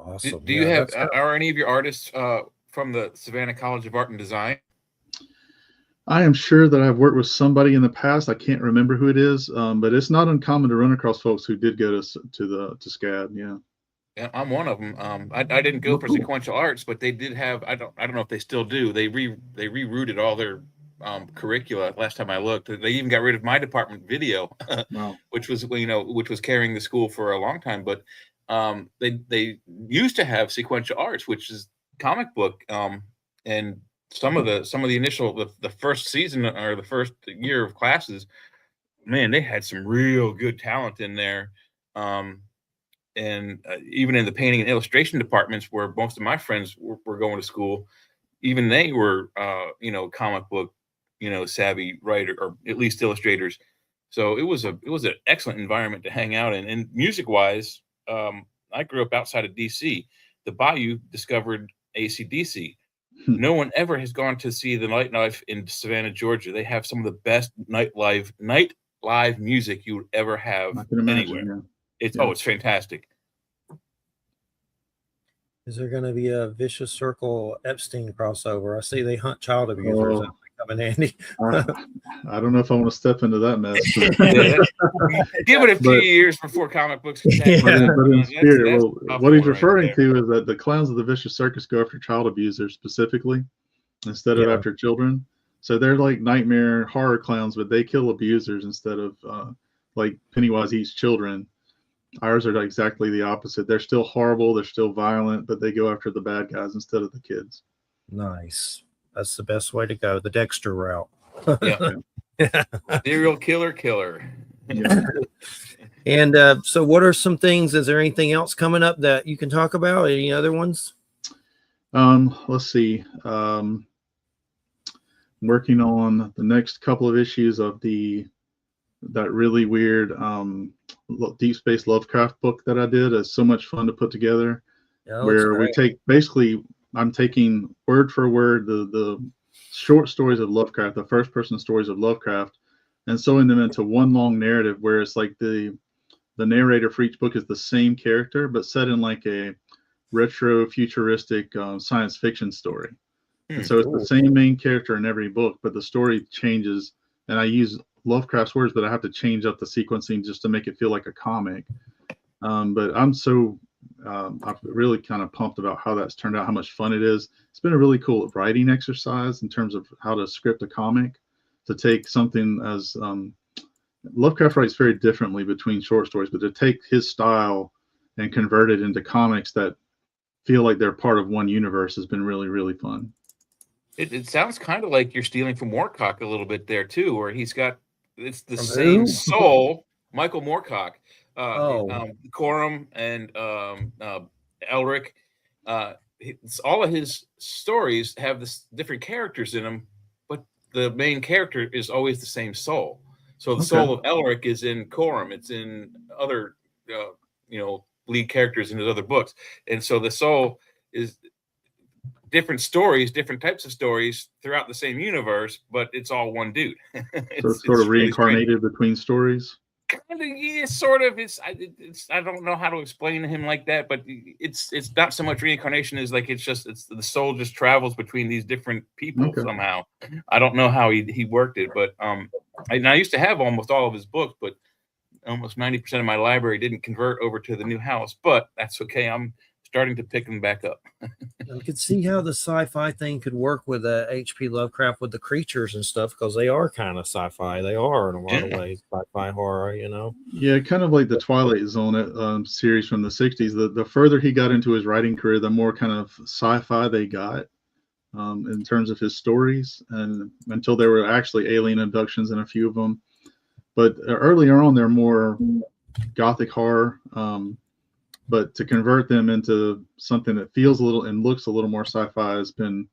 Awesome. Do you have are any of your artists from the Savannah College of Art and Design? I am sure that I've worked with somebody in the past. I can't remember who it is, but it's not uncommon to run across folks who did go to SCAD. Yeah. Yeah, I'm one of them. I didn't go for sequential arts, but they did have. I don't know if they still do. They rerouted all their curricula last time I looked. They even got rid of my department, video, wow. which was carrying the school for a long time. But they used to have sequential arts, which is comic book, and some of the initial the first season or the first year of classes, man, they had some real good talent in there. And even in the painting and illustration departments where most of my friends were going to school, even they were, comic book, savvy writer, or at least illustrators. So it was an excellent environment to hang out in. And music wise, I grew up outside of DC. The Bayou discovered AC/DC. No one ever has gone to see the nightlife in Savannah, Georgia. They have some of the best night live music you would ever have anywhere. Yeah. It's fantastic. Is there going to be a Vicious Circle Epstein crossover? I see they hunt child abusers. That might come in handy. I don't know if I want to step into that mess. Give it a few years before comic books. But in spirit, what he's referring to is that the clowns of the Vicious Circus go after child abusers specifically instead of after children. So they're like nightmare horror clowns, but they kill abusers instead of like Pennywise eats children. Ours are exactly the opposite. They're still horrible. They're still violent, but they go after the bad guys instead of the kids. Nice. That's the best way to go. The Dexter route. Yeah. Serial killer. Yeah. And so what are some things? Is there anything else coming up that you can talk about? Any other ones? Let's see. Working on the next couple of issues of that really weird Deep Space Lovecraft book that I did. It's so much fun to put together. Where we I'm taking word for word the short stories of Lovecraft, the first person stories of Lovecraft, and sewing them into one long narrative where it's like the narrator for each book is the same character, but set in like a retro futuristic science fiction story. And so it's the same main character in every book, but the story changes, and I use Lovecraft's words, but I have to change up the sequencing just to make it feel like a comic. But I'm really kind of pumped about how that's turned out, how much fun it is. It's been a really cool writing exercise in terms of how to script a comic, to take something as Lovecraft writes very differently between short stories, but to take his style and convert it into comics that feel like they're part of one universe has been really, really fun. It sounds kind of like you're stealing from Moorcock a little bit there too, where it's the same soul, Michael Moorcock, Coram and Elric. All of his stories have different characters in them, but the main character is always the same soul. So the soul of Elric is in Corum. It's in other, lead characters in his other books. And so the soul is different stories, different types of stories throughout the same universe, but it's all one dude. It's sort of reincarnated between stories. Kind of, yeah, sort of. I don't know how to explain him like that, but it's not so much reincarnation as like it's the soul just travels between these different people somehow. I don't know how he worked it, but I used to have almost all of his books, but almost 90% of my library didn't convert over to the new house. But that's okay. I'm starting to pick them back up. I could see how the sci-fi thing could work with H.P. Lovecraft with the creatures and stuff, because they are kind of sci-fi. They are in a lot of ways sci-fi horror, Yeah, kind of like the Twilight Zone series from the 60s. The further he got into his writing career, the more kind of sci-fi they got in terms of his stories, and until there were actually alien abductions in a few of them. But earlier on, they're more gothic horror. But to convert them into something that feels a little and looks a little more sci-fi has been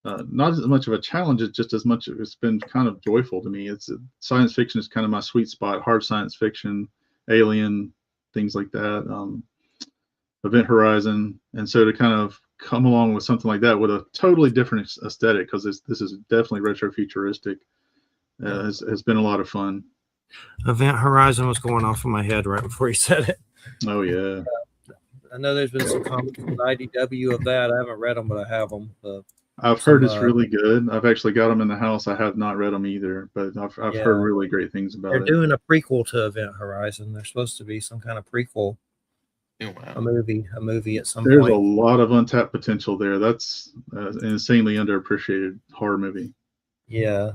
not as much of a challenge. It's just as much. It's been kind of joyful to me. Science fiction is kind of my sweet spot. Hard science fiction, alien, things like that. Event Horizon, and so to kind of come along with something like that with a totally different aesthetic, because this is definitely retro futuristic, has been a lot of fun. Event Horizon was going off in my head right before you said it. Oh yeah. I know there's been some comics with IDW of that. I haven't read them, but I have them. I've heard it's really good. I've actually got them in the house. I have not read them either, but I've heard really great things about it. They're doing a prequel to Event Horizon. There's supposed to be some kind of prequel. Oh, wow. A movie at some point. There's a point. lot of untapped potential there. That's an insanely underappreciated horror movie. Yeah,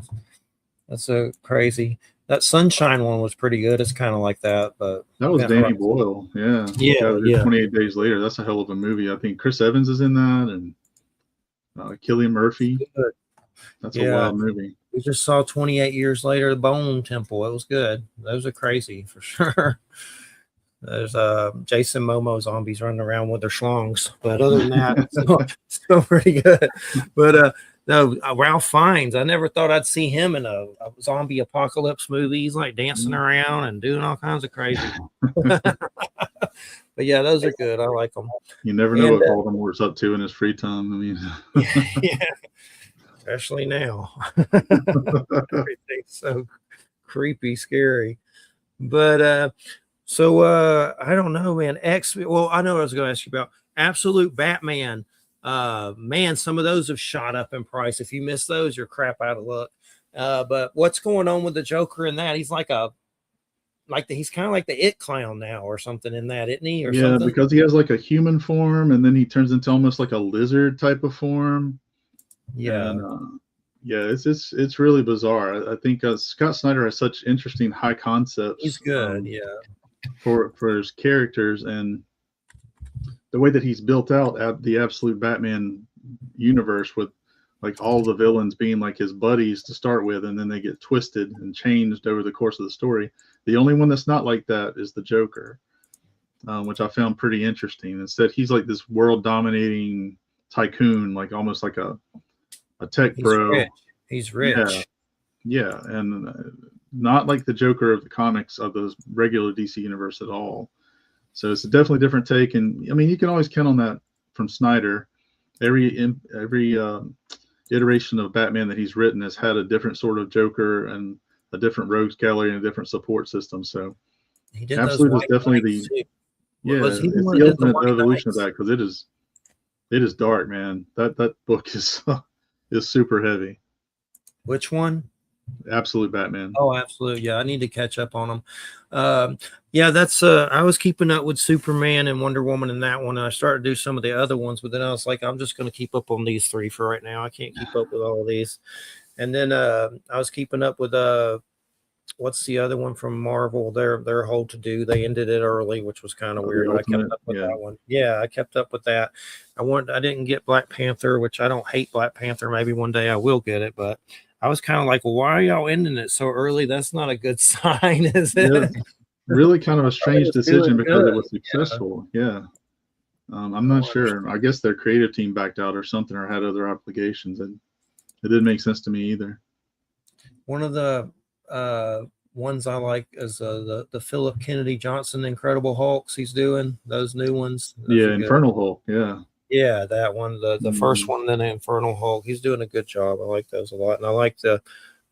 that's so crazy. That Sunshine one was pretty good. It's kind of like that, but that was Danny Boyle. Yeah. 28 Days Later. That's a hell of a movie. I think Chris Evans is in that, and Cillian Murphy. That's a wild movie. We just saw 28 Years Later, The Bone Temple. It was good. Those are crazy for sure. There's Jason Momoa zombies running around with their schlongs, but other than that, it's still pretty good. But no, Ralph Fiennes, I never thought I'd see him in a zombie apocalypse movie. He's like dancing around and doing all kinds of crazy. But yeah, those are good. I like them. You never know what Voldemort's up to in his free time. I mean, yeah, especially now. Everything's so creepy, scary. But so I don't know, man. Well, I know what I was going to ask you about. Absolute Batman. Man, some of those have shot up in price. If you miss those, you're crap out of luck. But what's going on with the Joker in that? He's he's kind of like the It Clown now or something in that, isn't he? Or something? Because he has like a human form, and then he turns into almost like a lizard type of form. Yeah. And, it's really bizarre. I think Scott Snyder has such interesting high concepts. He's good, for his characters, and the way that he's built out the Absolute Batman universe, with like all the villains being like his buddies to start with, and then they get twisted and changed over the course of the story. The only one that's not like that is the Joker, which I found pretty interesting. Instead, he's like this world dominating tycoon, like almost like a tech bro. He's rich. Yeah, and not like the Joker of the comics of the regular DC universe at all. So it's a definitely different take, and I mean you can always count on that from Snyder. Every iteration of Batman that he's written has had a different sort of Joker and a different rogues gallery and a different support system. So Absolute is definitely it's the ultimate evolution of that, because it is dark, man. That book is super heavy. Which one? Absolute Batman. Oh, absolutely. Yeah, I need to catch up on them. That's I was keeping up with Superman and Wonder Woman in that one, and I started to do some of the other ones, but then I was like, I'm just going to keep up on these three for right now. I can't keep up with all of these. And then I was keeping up with what's the other one from Marvel? Their whole to do. They ended it early, which was kind of weird. I kept up with that one. Yeah, I kept up with that. I didn't get Black Panther, which I don't hate Black Panther. Maybe one day I will get it, but I was kind of like, well, why are y'all ending it so early? That's not a good sign, is it? Yeah, really kind of a strange decision because it was successful. Yeah. I'm not sure. I guess their creative team backed out or something, or had other obligations, and it didn't make sense to me either. One of the ones I like is the Philip Kennedy Johnson Incredible Hulks he's doing, those new ones. Those are good. Infernal Hulk. Yeah. Yeah, that one, the first one, then the Infernal Hulk. He's doing a good job. I like those a lot. And I like the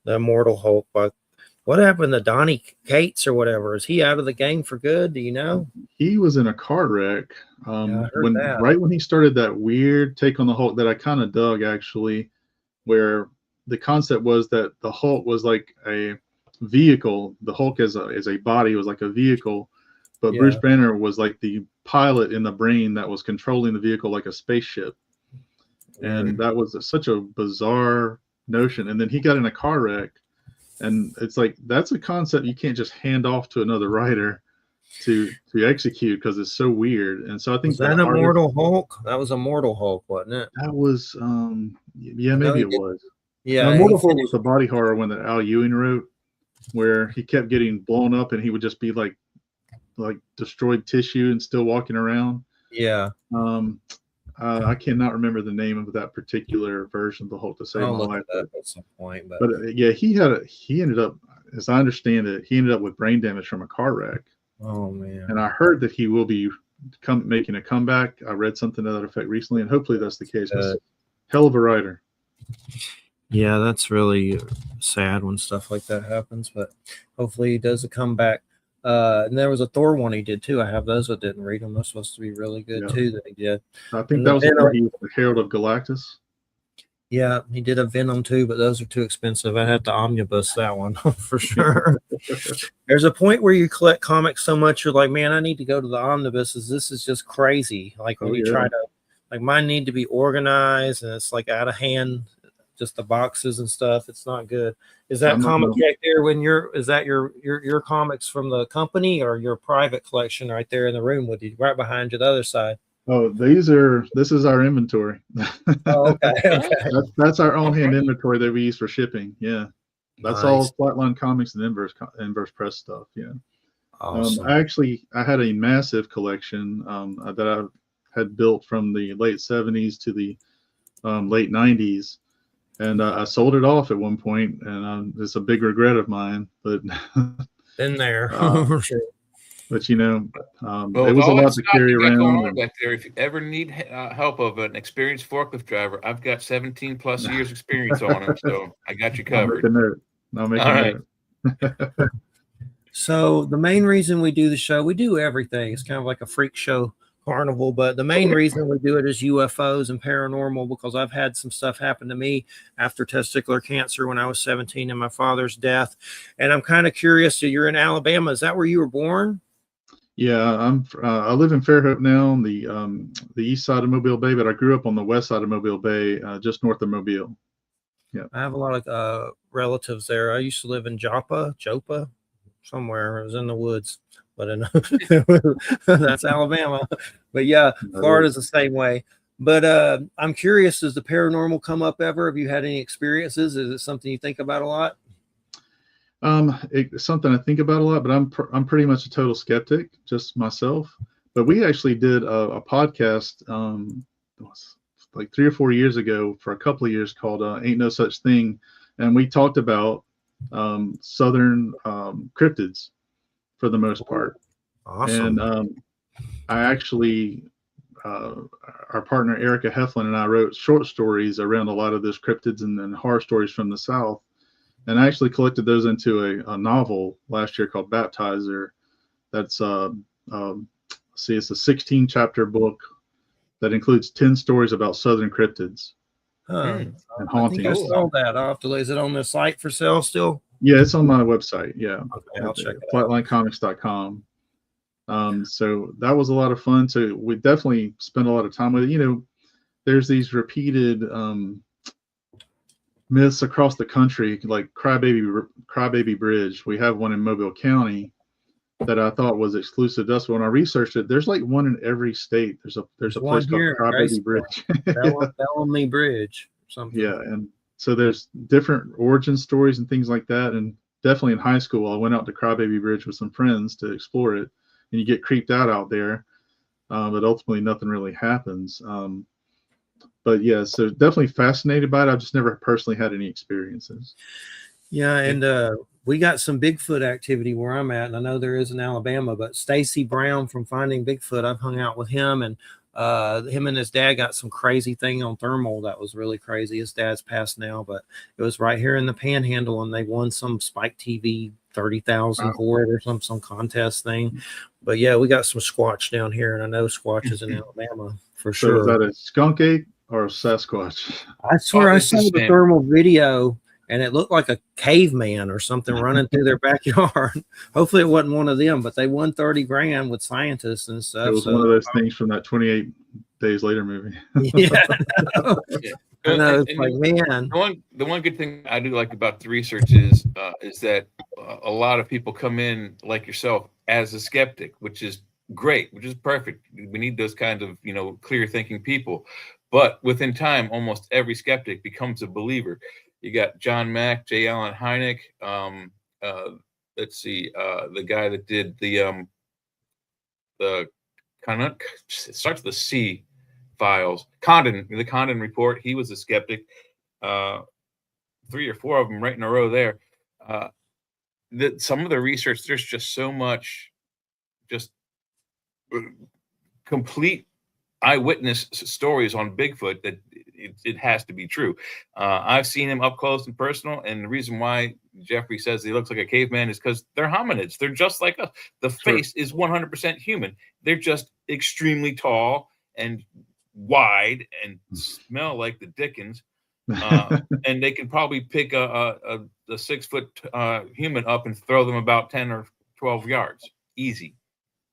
Immortal Hulk. But what happened to Donnie Cates or whatever? Is he out of the game for good? Do you know? He was in a car wreck. Yeah, I heard that. Right when he started that weird take on the Hulk that I kind of dug, actually, where the concept was that the Hulk was like a vehicle. The Hulk as a body was like a vehicle, but Bruce Banner was like the pilot in the brain that was controlling the vehicle like a spaceship. And that was such a bizarre notion. And then he got in a car wreck, and it's like that's a concept you can't just hand off to another writer to execute because it's so weird. And so I think was that Immortal Hulk? That was Immortal Hulk, wasn't it? That was maybe it was. Yeah, Immortal Hulk was the body horror one that Al Ewing wrote, where he kept getting blown up and he would just be like destroyed tissue and still walking around. Yeah. I cannot remember the name of that particular version of the Hulk to save my life. At some point, but yeah, he ended up, as I understand it, he ended up with brain damage from a car wreck. Oh man! And I heard that he will be making a comeback. I read something to that effect recently, and hopefully that's the case. Hell of a writer. Yeah, that's really sad when stuff like that happens, but hopefully he does a comeback. And there was a Thor one he did too. I have those, but didn't read them. They're supposed to be really good too that he did. I think that was the Herald of Galactus. Yeah, he did a Venom too, but those are too expensive. I had to omnibus that one for sure. There's a point where you collect comics so much, you're like, man, I need to go to the omnibuses. This is just crazy. Like when you try to, like mine need to be organized and it's like out of hand, just the boxes and stuff. It's not good. Is that comic right there is that your comics from the company or your private collection right there in the room with you, right behind you, the other side? Oh, this is our inventory. Oh, okay. That's our own hand inventory that we use for shipping. Yeah. That's all Flatline Comics and Inverse Press stuff. Yeah. Awesome. I had a massive collection that I had built from the late 70s to the late 90s. And I sold it off at one point, and it's a big regret of mine. But been there, for sure. But it was a lot to carry around. Back there, if you ever need help of an experienced forklift driver, I've got 17 plus years experience on him, so I got you covered. I'll make a note. So the main reason we do the show, we do everything. It's kind of like a freak show carnival, but the main reason we do it is UFOs and paranormal, because I've had some stuff happen to me after testicular cancer when I was 17 and my father's death. And I'm kind of curious, so you're in Alabama. Is that where you were born? Yeah, I live in Fairhope now on the east side of Mobile Bay, but I grew up on the west side of Mobile Bay, just north of Mobile. Yeah, I have a lot of relatives there. I used to live in Joppa, somewhere. It was in the woods, but that's Alabama. But yeah, Florida's the same way. But I'm curious, does the paranormal come up ever? Have you had any experiences? Is it something you think about a lot? It's something I think about a lot, but I'm pretty much a total skeptic, just myself. But we actually did a podcast like 3 or 4 years ago for a couple of years called Ain't No Such Thing, and we talked about southern cryptids for the most part. Awesome. And I actually our partner Erica Heflin and I wrote short stories around a lot of those cryptids and horror stories from the South. And I actually collected those into a novel last year called Baptizer. That's it's a 16-chapter book that includes 10 stories about southern cryptids and hauntings. I think I saw that. Is it on the site for sale still? Yeah, it's on my website. Yeah, okay, I'll check it. Flatlinecomics.com. So that was a lot of fun. So we definitely spent a lot of time with it. There's these repeated myths across the country, like Crybaby Bridge. We have one in Mobile County that I thought was exclusive to us. But when I researched it, there's like one in every state. There's a place called Crybaby Bridge. Bellamy Bridge or something. Yeah, and so there's different origin stories and things like that. And definitely in high school, I went out to Crybaby Bridge with some friends to explore it, and you get creeped out there. But ultimately, nothing really happens. But yeah, so definitely fascinated by it. I've just never personally had any experiences. Yeah, and we got some Bigfoot activity where I'm at, and I know there is in Alabama, but Stacy Brown from Finding Bigfoot, I've hung out with him, and him and his dad got some crazy thing on thermal that was really crazy. His dad's passed now, but it was right here in the Panhandle, and they won some Spike TV 30,000 for it or some contest thing. But yeah, we got some Squatch down here, and I know Squatch is in Alabama for sure. So is that a skunk ape or a Sasquatch? I swear I saw the thermal video, and it looked like a caveman or something running through their backyard. Hopefully it wasn't one of them, but they won 30 grand with scientists and stuff. It was one of those things from that 28 Days Later movie. Yeah, I know. It's like, man. The one good thing I do like about the research is that a lot of people come in like yourself as a skeptic, which is great, which is perfect. We need those kinds of, clear thinking people. But within time, almost every skeptic becomes a believer. You got John Mack, J. Allen Hynek. Let's see, the guy that did the it starts with the C files. The Condon report. He was a skeptic. 3 or 4 of them right in a row there. Some of the research, there's just so much, just complete eyewitness stories on Bigfoot that it has to be true. I've seen him up close and personal, and the reason why Jeffrey says he looks like a caveman is because they're hominids. They're just like us. The face is 100% human. They're just extremely tall and wide and smell like the Dickens. And they can probably pick a 6-foot human up and throw them about 10 or 12 yards. Easy.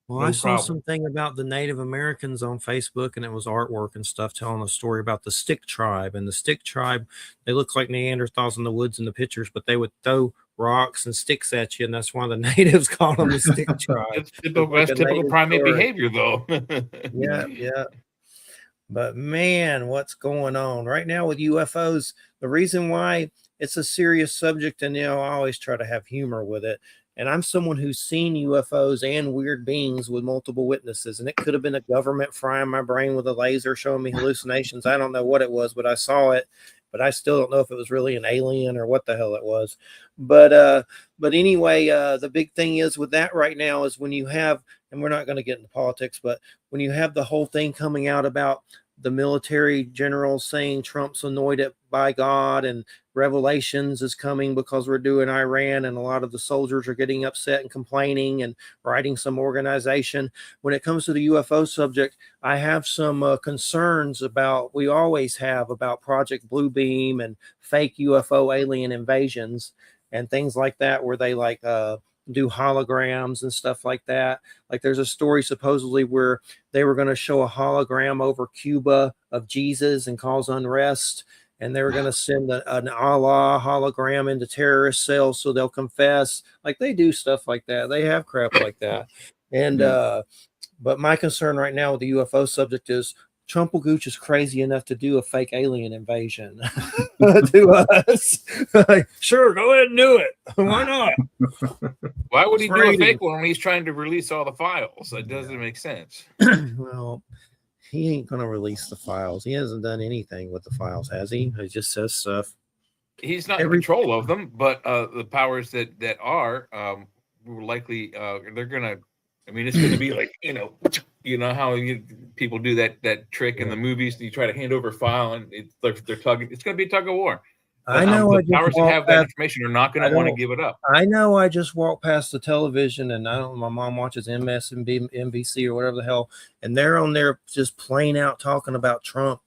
Well, I saw something about the Native Americans on Facebook, and it was artwork and stuff telling a story about the Stick Tribe. And the Stick Tribe, they look like Neanderthals in the woods in the pictures, but they would throw rocks and sticks at you, and that's why the natives call them the Stick Tribe. That's typical primate behavior, though. Yeah. But man, what's going on right now with UFOs? The reason why it's a serious subject, and I always try to have humor with it. And I'm someone who's seen UFOs and weird beings with multiple witnesses. And it could have been a government frying my brain with a laser showing me hallucinations. I don't know what it was, but I saw it. But I still don't know if it was really an alien or what the hell it was. But anyway, the big thing is with that right now is when you have, and we're not going to get into politics, but when you have the whole thing coming out about the military generals saying Trump's anointed by God and Revelations is coming because we're doing Iran, and a lot of the soldiers are getting upset and complaining and writing some organization. When it comes to the UFO subject, I have some concerns about, we always have, about Project Bluebeam and fake UFO alien invasions and things like that, where they do holograms and stuff like that. Like there's a story supposedly where they were going to show a hologram over Cuba of Jesus and cause unrest, and they were going to send an Allah hologram into terrorist cells so they'll confess. Like they do stuff like that. They have crap like that. And but my concern right now with the UFO subject is Trumplegooch is crazy enough to do a fake alien invasion to us. Sure, go ahead and do it. Why not? Why would he do a fake one when he's trying to release all the files? That doesn't make sense. Well, he ain't going to release the files. He hasn't done anything with the files, has he? He just says stuff. He's not in control of them, but the powers that are will likely they're going to. I mean, it's going to be like, how people do that trick in the movies. You try to hand over a file and they're tugging. It's going to be a tug of war. I know. The powers that have that information are not going to want to give it up. I know. I just walked past the television, and my mom watches MSNBC or whatever the hell, and they're on there just plain out talking about Trump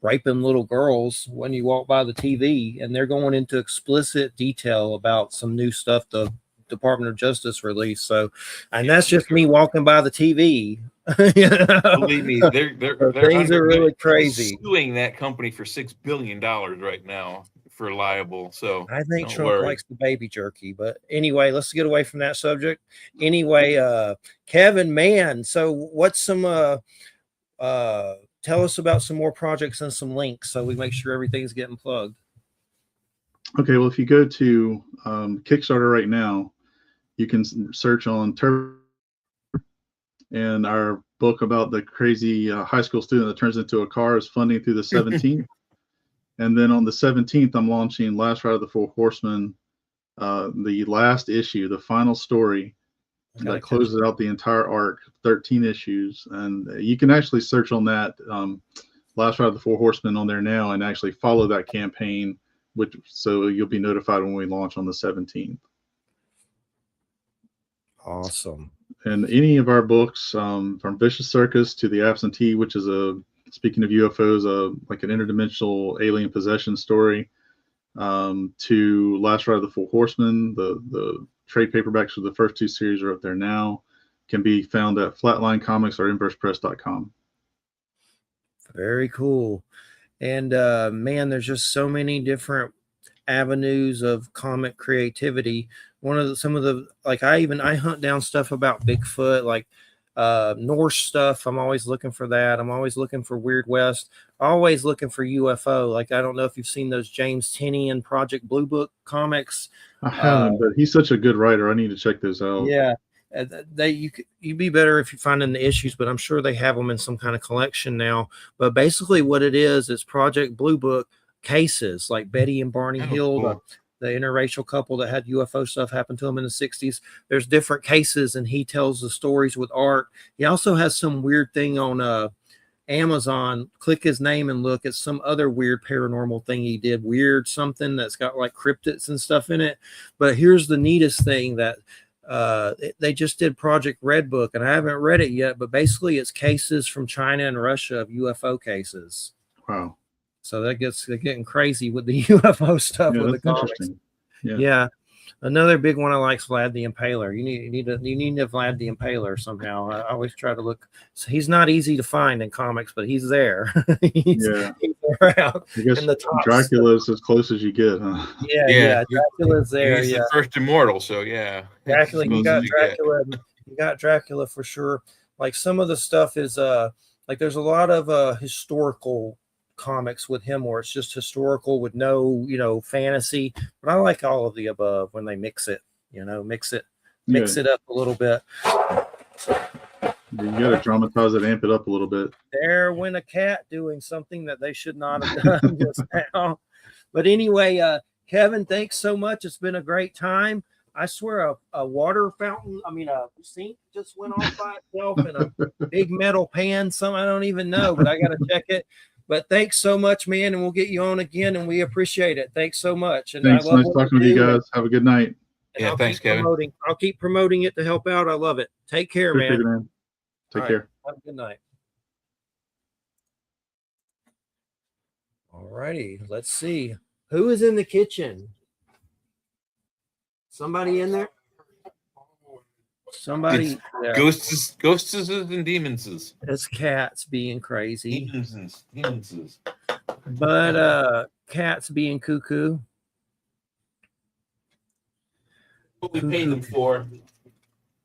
raping little girls when you walk by the TV, and they're going into explicit detail about some new stuff the Department of Justice released. So, and that's just me walking by the TV. Believe me, they're things are really crazy. Suing that company for $6 billion right now for libel. So I think Trump likes the baby jerky. But anyway, let's get away from that subject. Anyway, Kevin, man, so what's some tell us about some more projects and some links so we make sure everything's getting plugged. Okay, well, if you go to Kickstarter right now, you can search on Turbo and our book about the crazy high school student that turns into a car is funding through the 17th. And then on the 17th, I'm launching Last Ride of the Four Horsemen the last issue, the final story that closes out the entire arc, 13 issues. And you can actually search on that, Last Ride of the Four Horsemen on there now, and actually follow that campaign, so you'll be notified when we launch on the 17th. Awesome. And any of our books, from Vicious Circus to The Absentee, which is speaking of UFOs, like an interdimensional alien possession story, to Last Ride of the Four Horsemen, the trade paperbacks for the first 2 series are up there now, can be found at Flatline Comics or inversepress.com. Very cool. And man, there's just so many different avenues of comic creativity. Some of the I hunt down stuff about Bigfoot, like Norse stuff. I'm always looking for that. I'm always looking for Weird West, always looking for UFO. Like, I don't know if you've seen those James Tinian Project Blue Book comics. I haven't, but he's such a good writer. I need to check those out. Yeah. You'd be better if you find in the issues, but I'm sure they have them in some kind of collection now. But basically what it is Project Blue Book cases, like Betty and Barney Hill, cool. the interracial couple that had UFO stuff happen to them in the 60s. There's different cases, and he tells the stories with art. He also has some weird thing on Amazon. Click his name and look at some other weird paranormal thing he did. Weird something that's got like cryptids and stuff in it. But here's the neatest thing, that they just did Project Red Book, and I haven't read it yet, but basically it's cases from China and Russia of UFO cases. Wow. So they're getting crazy with the UFO stuff, Yeah, with the comics. interesting. Yeah. Another big one I like is Vlad the Impaler. You need to Vlad the Impaler somehow. I always try to look. So he's not easy to find in comics, but he's there. he's around. I guess Dracula's as close as you get, huh? Yeah. Dracula's there. He's the first immortal, so yeah. Dracula, you got Dracula for sure. Like, some of the stuff is like, there's a lot of historical comics with him where it's just historical with no fantasy, but I like all of the above when they mix it up a little bit. You gotta dramatize it, amp it up a little bit. There went a cat doing something that they should not have done just now. But anyway, Kevin, thanks so much. It's been a great time. I swear a water fountain, a sink just went off by itself, and a big metal pan, I don't even know, but I gotta check it. But thanks so much, man, and we'll get you on again, and we appreciate it. Thanks so much. And thanks. Nice talking to you guys. Have a good night. Yeah, thanks, Kevin. I'll keep promoting it to help out. I love it. Take care, man. Take care. Have a good night. All righty. Let's see. Who is in the kitchen? Somebody in there? Somebody. Yeah. Ghosts and demons. It's cats being crazy. Demons. But cats being cuckoo. What we paid them for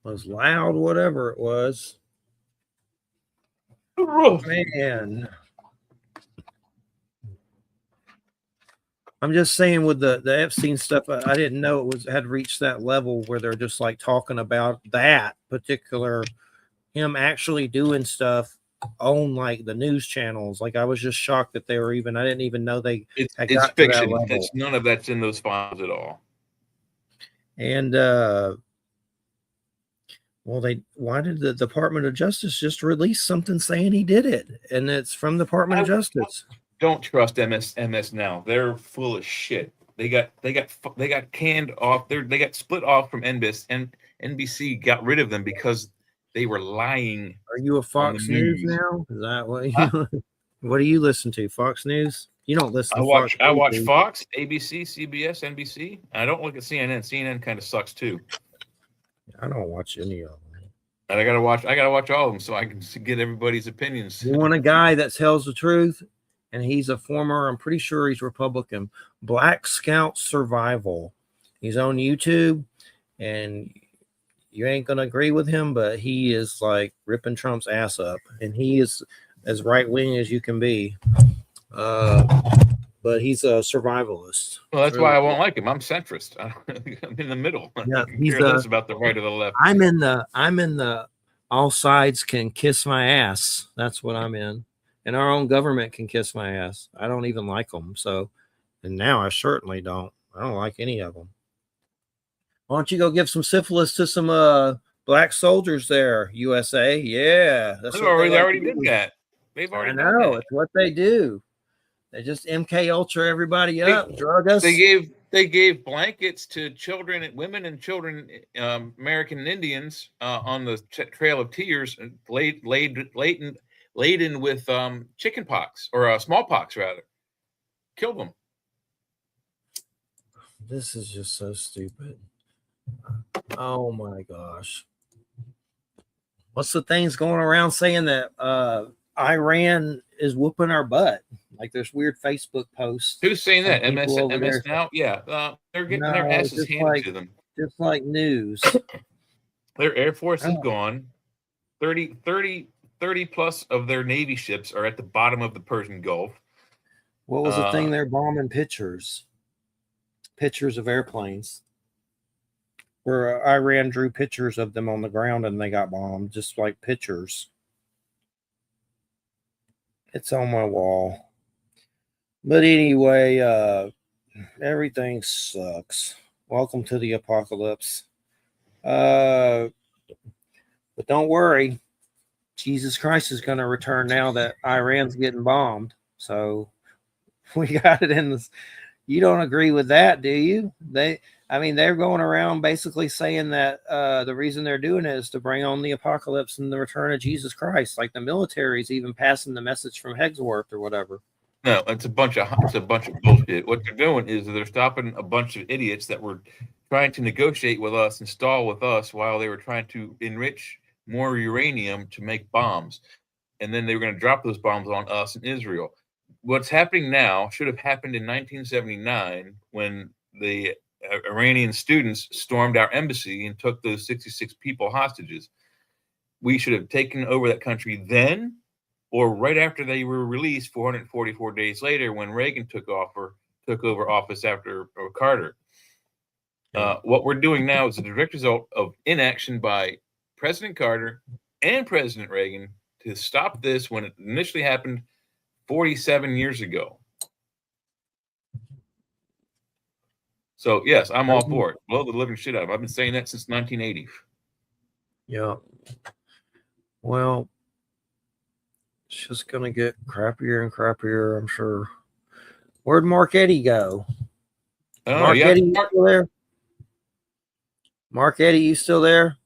was loud, whatever it was. Man. I'm just saying, with the Epstein stuff, I didn't know it had reached that level where they're just like talking about that particular, him actually doing stuff on like the news channels. Like, I was just shocked that they were even, I didn't even know they it's fiction. None of that's in those files at all. And why did the Department of Justice just release something saying he did it? And it's from the Department of Justice. Don't trust MS now. They're full of shit. They got canned off. They got split off from NBC, and NBC got rid of them because they were lying. Are you a Fox News now? Is that what do you listen to? Fox News? You don't listen. I watch Fox, ABC, CBS, NBC. I don't look at CNN. CNN kind of sucks too. I don't watch any of them. And I gotta watch all of them so I can get everybody's opinions. You want a guy that tells the truth? And he's a former, I'm pretty sure he's Republican, Black Scout Survival. He's on YouTube, and you ain't going to agree with him, but he is like ripping Trump's ass up. And he is as right-wing as you can be. But he's a survivalist. Well, that's why I won't like him. I'm centrist. I'm in the middle. Yeah, he's about the right or the left. I'm in the all sides can kiss my ass. That's what I'm in. And our own government can kiss my ass. I don't even like them. So, and now I certainly don't. I don't like any of them. Why don't you go give some syphilis to some black soldiers there, USA? Yeah, that's what they They like already to did do. that. They've I already done know that. it's what they do. They just MK Ultra everybody up, drug us. They gave blankets to children, women, and children, American Indians on the Trail of Tears, laden with chicken pox or smallpox rather. Killed them. This is just so stupid. Oh my gosh. What's the things going around saying that Iran is whooping our butt? Like there's weird Facebook posts. Who's saying that? MS there. now? Yeah. They're getting their No, asses handed to them. just like news. Their Air Force is gone. 30 plus of their Navy ships are at the bottom of the Persian Gulf. What was the thing they're bombing? Pictures of airplanes. Where Iran drew pictures of them on the ground and they got bombed, just like pictures. It's on my wall. But anyway, everything sucks. Welcome to the apocalypse. But don't worry. Jesus Christ is going to return now that Iran's getting bombed. So we got it in this. You don't agree with that, do you? They're going around basically saying that the reason they're doing it is to bring on the apocalypse and the return of Jesus Christ. Like the military is even passing the message from Hegsworth or whatever. No, it's a bunch of bullshit. What they're doing is they're stopping a bunch of idiots that were trying to negotiate with us and stall with us while they were trying to enrich more uranium to make bombs. And then they were going to drop those bombs on us in Israel. What's happening now should have happened in 1979 when the Iranian students stormed our embassy and took those 66 people hostages. We should have taken over that country then, or right after they were released 444 days later when Reagan took over office after Carter. What we're doing now is a direct result of inaction by President Carter and President Reagan to stop this when it initially happened 47 years ago. So, yes, I'm all for it. Blow the living shit out of it. I've been saying that since 1980. Yeah. Well, it's just going to get crappier and crappier, I'm sure. Where'd Mark Eddy go? Mark Eddy, you still there? Mark Eddy, you still there?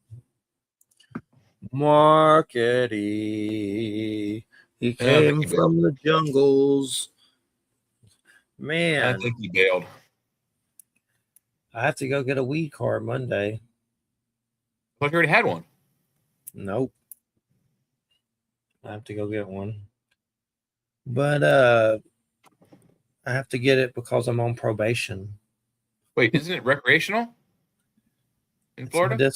Mark Eddy. He came from the jungles. Man. I think he bailed. I have to go get a weed card Monday. I thought you already had one. Nope. I have to go get one. But I have to get it because I'm on probation. Wait, isn't it recreational in Florida?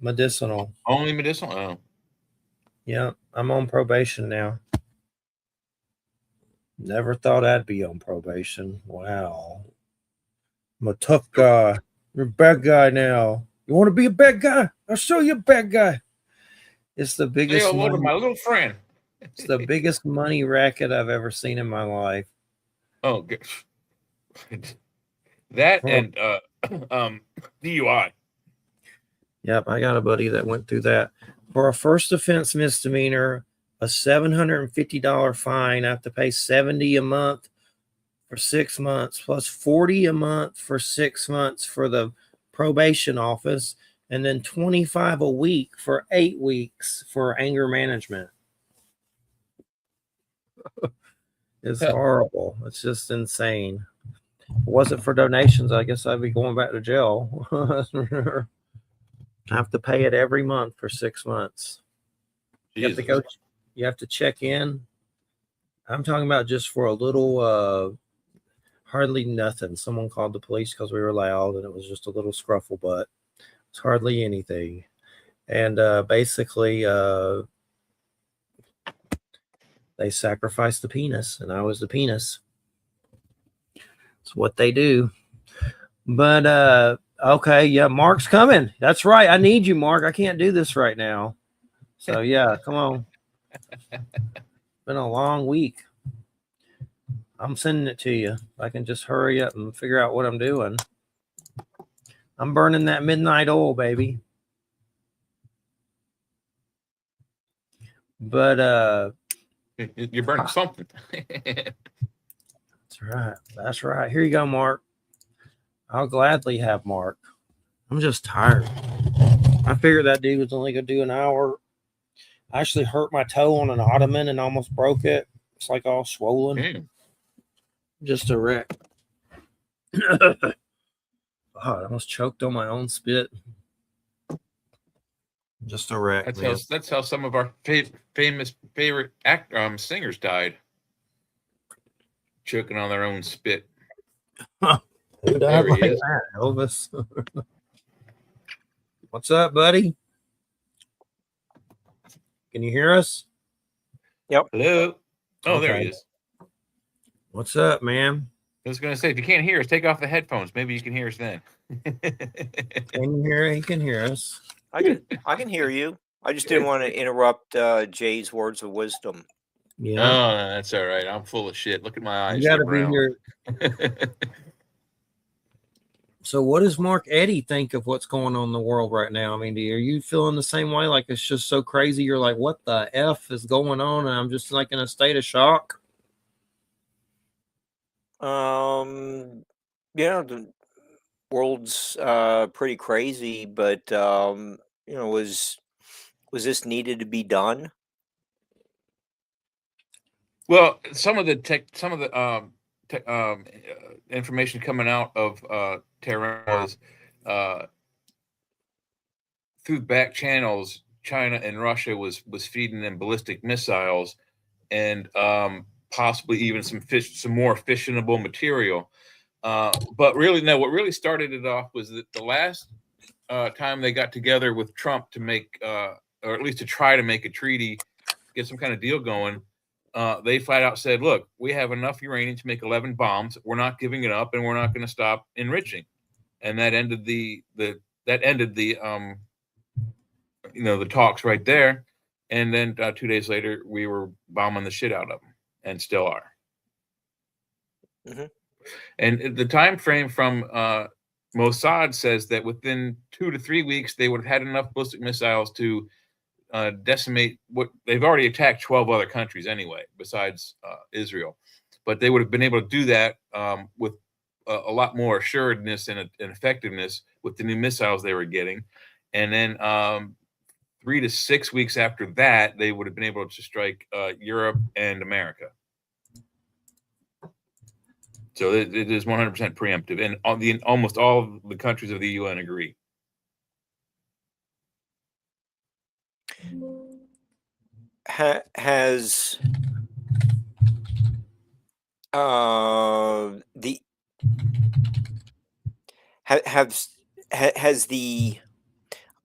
Medicinal. Only medicinal? Oh. Yeah, I'm on probation now. Never thought I'd be on probation. Wow. I'm a tough guy. You're a bad guy now. You want to be a bad guy? I'll show you a bad guy. It's the biggest. Say hello to my little friend. It's the biggest money racket I've ever seen in my life. Oh, that and DUI. Yep, I got a buddy that went through that. For a first offense misdemeanor, a $750 fine. I have to pay $70 a month for 6 months, plus $40 a month for 6 months for the probation office, and then $25 a week for 8 weeks for anger management. It's horrible. It's just insane. If it wasn't for donations, I guess I'd be going back to jail. I have to pay it every month for 6 months. You have to go. You have to check in. I'm talking about just for a little, hardly nothing. Someone called the police because we were loud, and it was just a little scruffle, but it's hardly anything. And basically, they sacrificed the penis, and I was the penis. It's what they do. But okay, yeah, Mark's coming. That's right. I need you, Mark. I can't do this right now. So yeah, come on. Been a long week. I'm sending it to you. I can just hurry up and figure out what I'm doing. I'm burning that midnight oil, baby. But you're burning something. That's right. That's right. Here you go, Mark. I'll gladly have Mark. I'm just tired. I figured that dude was only gonna do an hour. I actually hurt my toe on an ottoman and almost broke it. It's like all swollen. Just a wreck. God, I almost choked on my own spit. Just a wreck. That's how some of our favorite singers died. Choking on their own spit. Who died like that? Elvis. What's up, buddy? Can you hear us? Yep. Hello. Oh, Okay. there he is. What's up, man? I was going to say, if you can't hear us, take off the headphones. Maybe you can hear us then. Can you hear? He can hear us. I can hear you. I just didn't want to interrupt Jay's words of wisdom. Yeah. Oh, that's all right. I'm full of shit. Look at my eyes. You got to be here. So what does Mark Eddy think of what's going on in the world right now? I mean, are you feeling the same way? Like it's just so crazy. You're like, what the F is going on? And I'm just like in a state of shock. Yeah, the world's pretty crazy, but was this needed to be done? Well, some of the information coming out of Tehran was through back channels. China and Russia was feeding them ballistic missiles and possibly even some more fissionable material. But really, no. What really started it off was that the last time they got together with Trump to make, or at least to try to make a treaty, get some kind of deal going. They flat out said, "Look, we have enough uranium to make 11 bombs. We're not giving it up, and we're not going to stop enriching." And that ended the talks right there. And then 2 days later, we were bombing the shit out of them, and still are. Mm-hmm. And the time frame from Mossad says that within 2 to 3 weeks, they would have had enough ballistic missiles to decimate what they've already attacked 12 other countries anyway, besides Israel. But they would have been able to do that with a lot more assuredness and effectiveness with the new missiles they were getting. And then 3 to 6 weeks after that, they would have been able to strike Europe and America. So it is 100% preemptive, and almost all the countries of the UN agree. Has the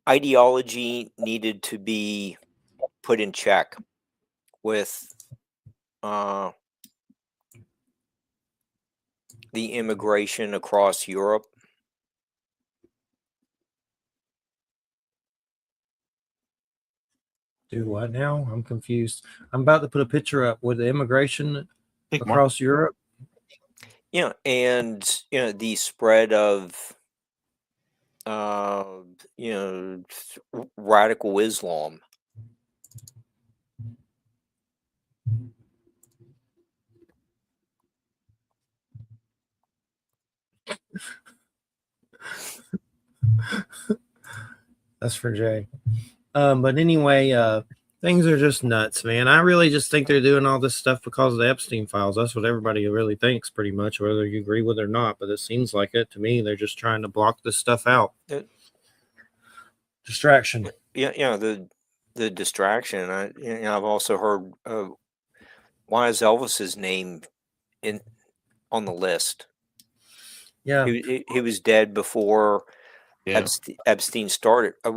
ideology needed to be put in check with the immigration across Europe? Do what now? I'm confused. I'm about to put a picture up with the immigration across Europe. Yeah, and the spread of radical Islam. That's for Jay. But anyway, things are just nuts, man. I really just think they're doing all this stuff because of the Epstein files. That's what everybody really thinks, pretty much, whether you agree with it or not. But it seems like it to me. They're just trying to block this stuff out. Distraction. Yeah, the distraction. I've also heard why is Elvis's name on the list? Yeah, he was dead before Epstein started. I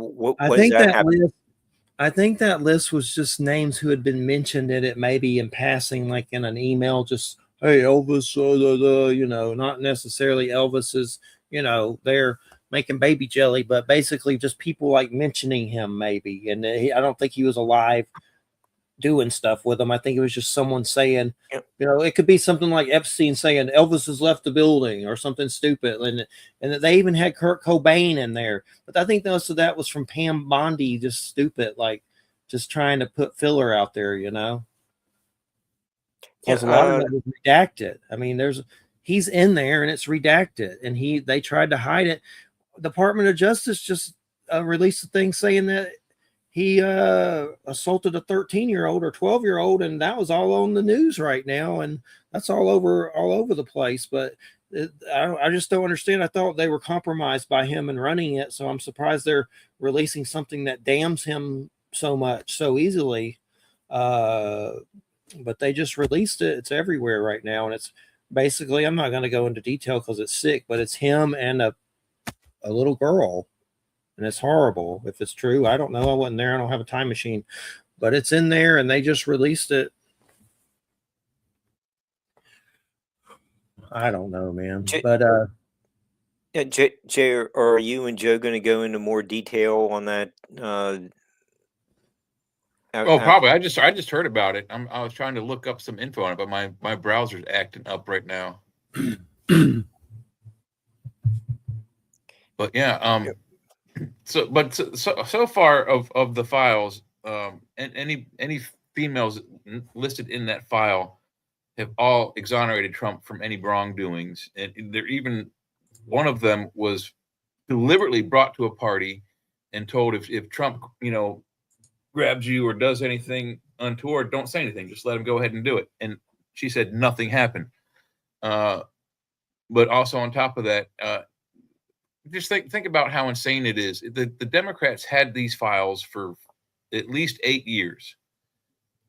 think that list was just names who had been mentioned in it, maybe in passing, like in an email, just, hey, Elvis, not necessarily Elvis's, they're making baby jelly, but basically just people like mentioning him maybe. And I don't think he was alive doing stuff with them. I think it was just someone saying, You know, it could be something like Epstein saying Elvis has left the building or something stupid, and they even had Kurt Cobain in there. But I think most of that was from Pam Bondi, just stupid, like just trying to put filler out there, you know. Because a lot of that was redacted. I mean, he's in there and it's redacted, and they tried to hide it. Department of Justice just released a thing saying that he assaulted a 13-year-old or 12-year-old, and that was all on the news right now, and that's all over the place. But I just don't understand. I thought they were compromised by him and running it, so I'm surprised they're releasing something that damns him so much so easily. But they just released it. It's everywhere right now, and it's basically, I'm not going to go into detail because it's sick, but it's him and a little girl. And it's horrible if it's true. I don't know. I wasn't there. I don't have a time machine, but it's in there, and they just released it. I don't know, man. But yeah, Jay, are you and Joe going to go into more detail on that? Probably. I just heard about it. I was trying to look up some info on it, but my browser's acting up right now. But yeah, so far of the files, and any females listed in that file have all exonerated Trump from any wrongdoings, and there even one of them was deliberately brought to a party and told if Trump grabs you or does anything untoward, don't say anything, just let him go ahead and do it. And she said nothing happened. But also on top of that, just think about how insane it is. The Democrats had these files for at least 8 years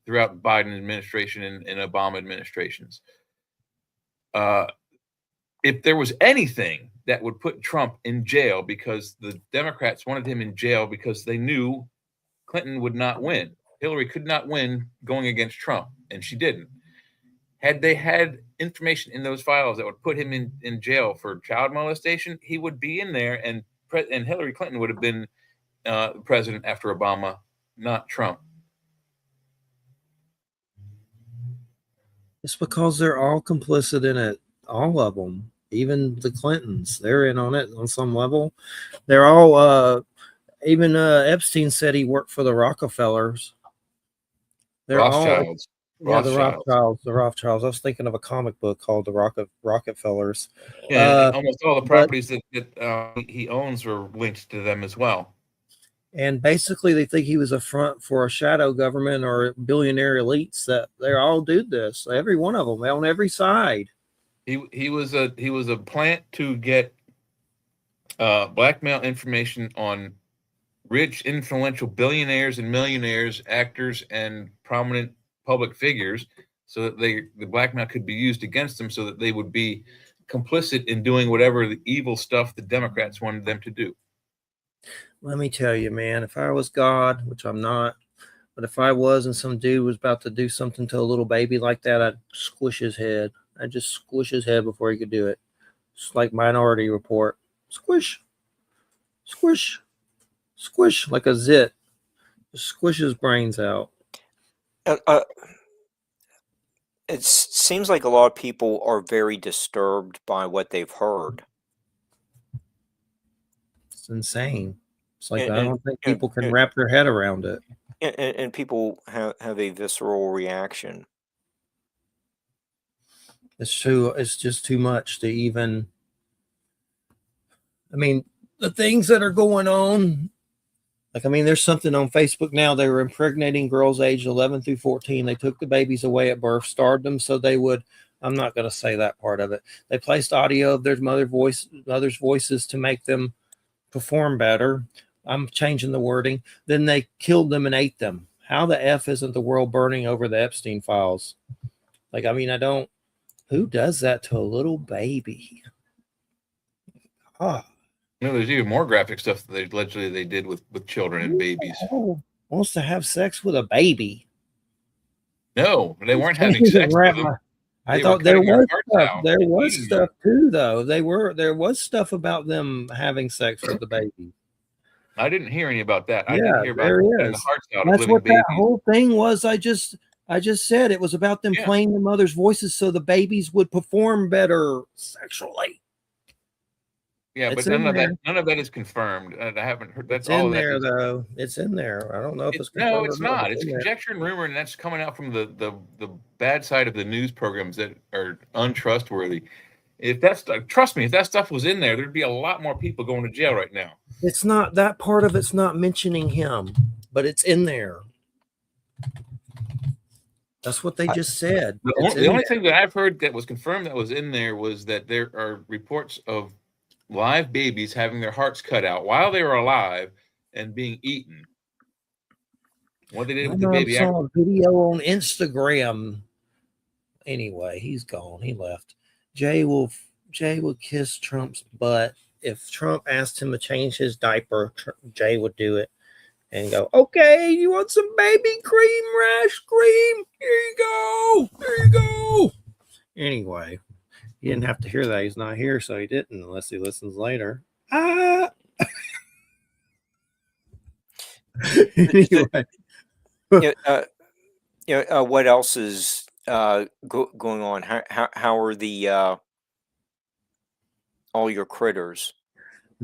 throughout the Biden administration and Obama administrations. If there was anything that would put Trump in jail, because the Democrats wanted him in jail because they knew Clinton would not win. Hillary could not win going against Trump, and she didn't. Had they had information in those files that would put him in jail for child molestation, he would be in there, and Hillary Clinton would have been president after Obama, not Trump. it's because they're all complicit in it. All of them, even the Clintons, they're in on it on some level. They're all. Even Epstein said he worked for the Rockefellers. They're Rothschilds. All, the Rothschilds. I was thinking of a comic book called the Rockefellers. Yeah, almost all the properties that he owns were linked to them as well. And basically, they think he was a front for a shadow government or billionaire elites that they all do this. Every one of them, on every side. He was a plant to get blackmail information on rich, influential billionaires and millionaires, actors, and prominent public figures, so that the blackmail could be used against them, so that they would be complicit in doing whatever the evil stuff the Democrats wanted them to do. Let me tell you, man, if I was God, which I'm not, but if I was and some dude was about to do something to a little baby like that, I'd squish his head. I'd just squish his head before he could do it. It's like Minority Report. Squish. Squish. Squish like a zit. Just squish his brains out. It seems like a lot of people are very disturbed by what they've heard. It's insane. It's like I don't think people can wrap their head around it. And people have a visceral reaction. It's just too much to even. I mean, the things that are going on. Like, I mean, there's something on Facebook now. They were impregnating girls aged 11 through 14. They took the babies away at birth, starved them so they would. I'm not going to say that part of it. They placed audio of their mother's voices to make them perform better. I'm changing the wording. Then they killed them and ate them. How the F isn't the world burning over the Epstein files? Like, I mean, who does that to a little baby? There's even more graphic stuff that they did with children and babies. Wants to have sex with a baby? No, they weren't having sex with them. I thought there was stuff. There was stuff too, though. There was stuff about them having sex with the baby. I didn't hear any about that. I Yeah, didn't hear about there the is. hearts out That's of what living that babies. whole thing was. I I just said it was about them playing the mother's voices so the babies would perform better sexually. Yeah, It's but in there. none of that is confirmed. I haven't heard. That's It's all in of that there, is. though. It's in there. I don't know if it's No, confirmed or it's not. not. But It's in there. conjecture and rumor, and that's coming out from the bad side of the news programs that are untrustworthy. If that's trust me, if that stuff was in there, there'd be a lot more people going to jail right now. It's not that part of it's not mentioning him, but it's in there. That's what they just said. The only thing that I've heard that was confirmed that was in there was that there are reports of live babies having their hearts cut out while they were alive and being eaten. What they did with the baby. I saw a video on Instagram. Anyway, he's gone. He left. Jay will kiss Trump's butt. If Trump asked him to change his diaper, Jay would do it and go, okay, you want some baby cream, rash cream? Here you go. There you go. Anyway, he didn't have to hear that. He's not here, so he didn't, unless he listens later. Anyway. What else is going on? How are the all your critters?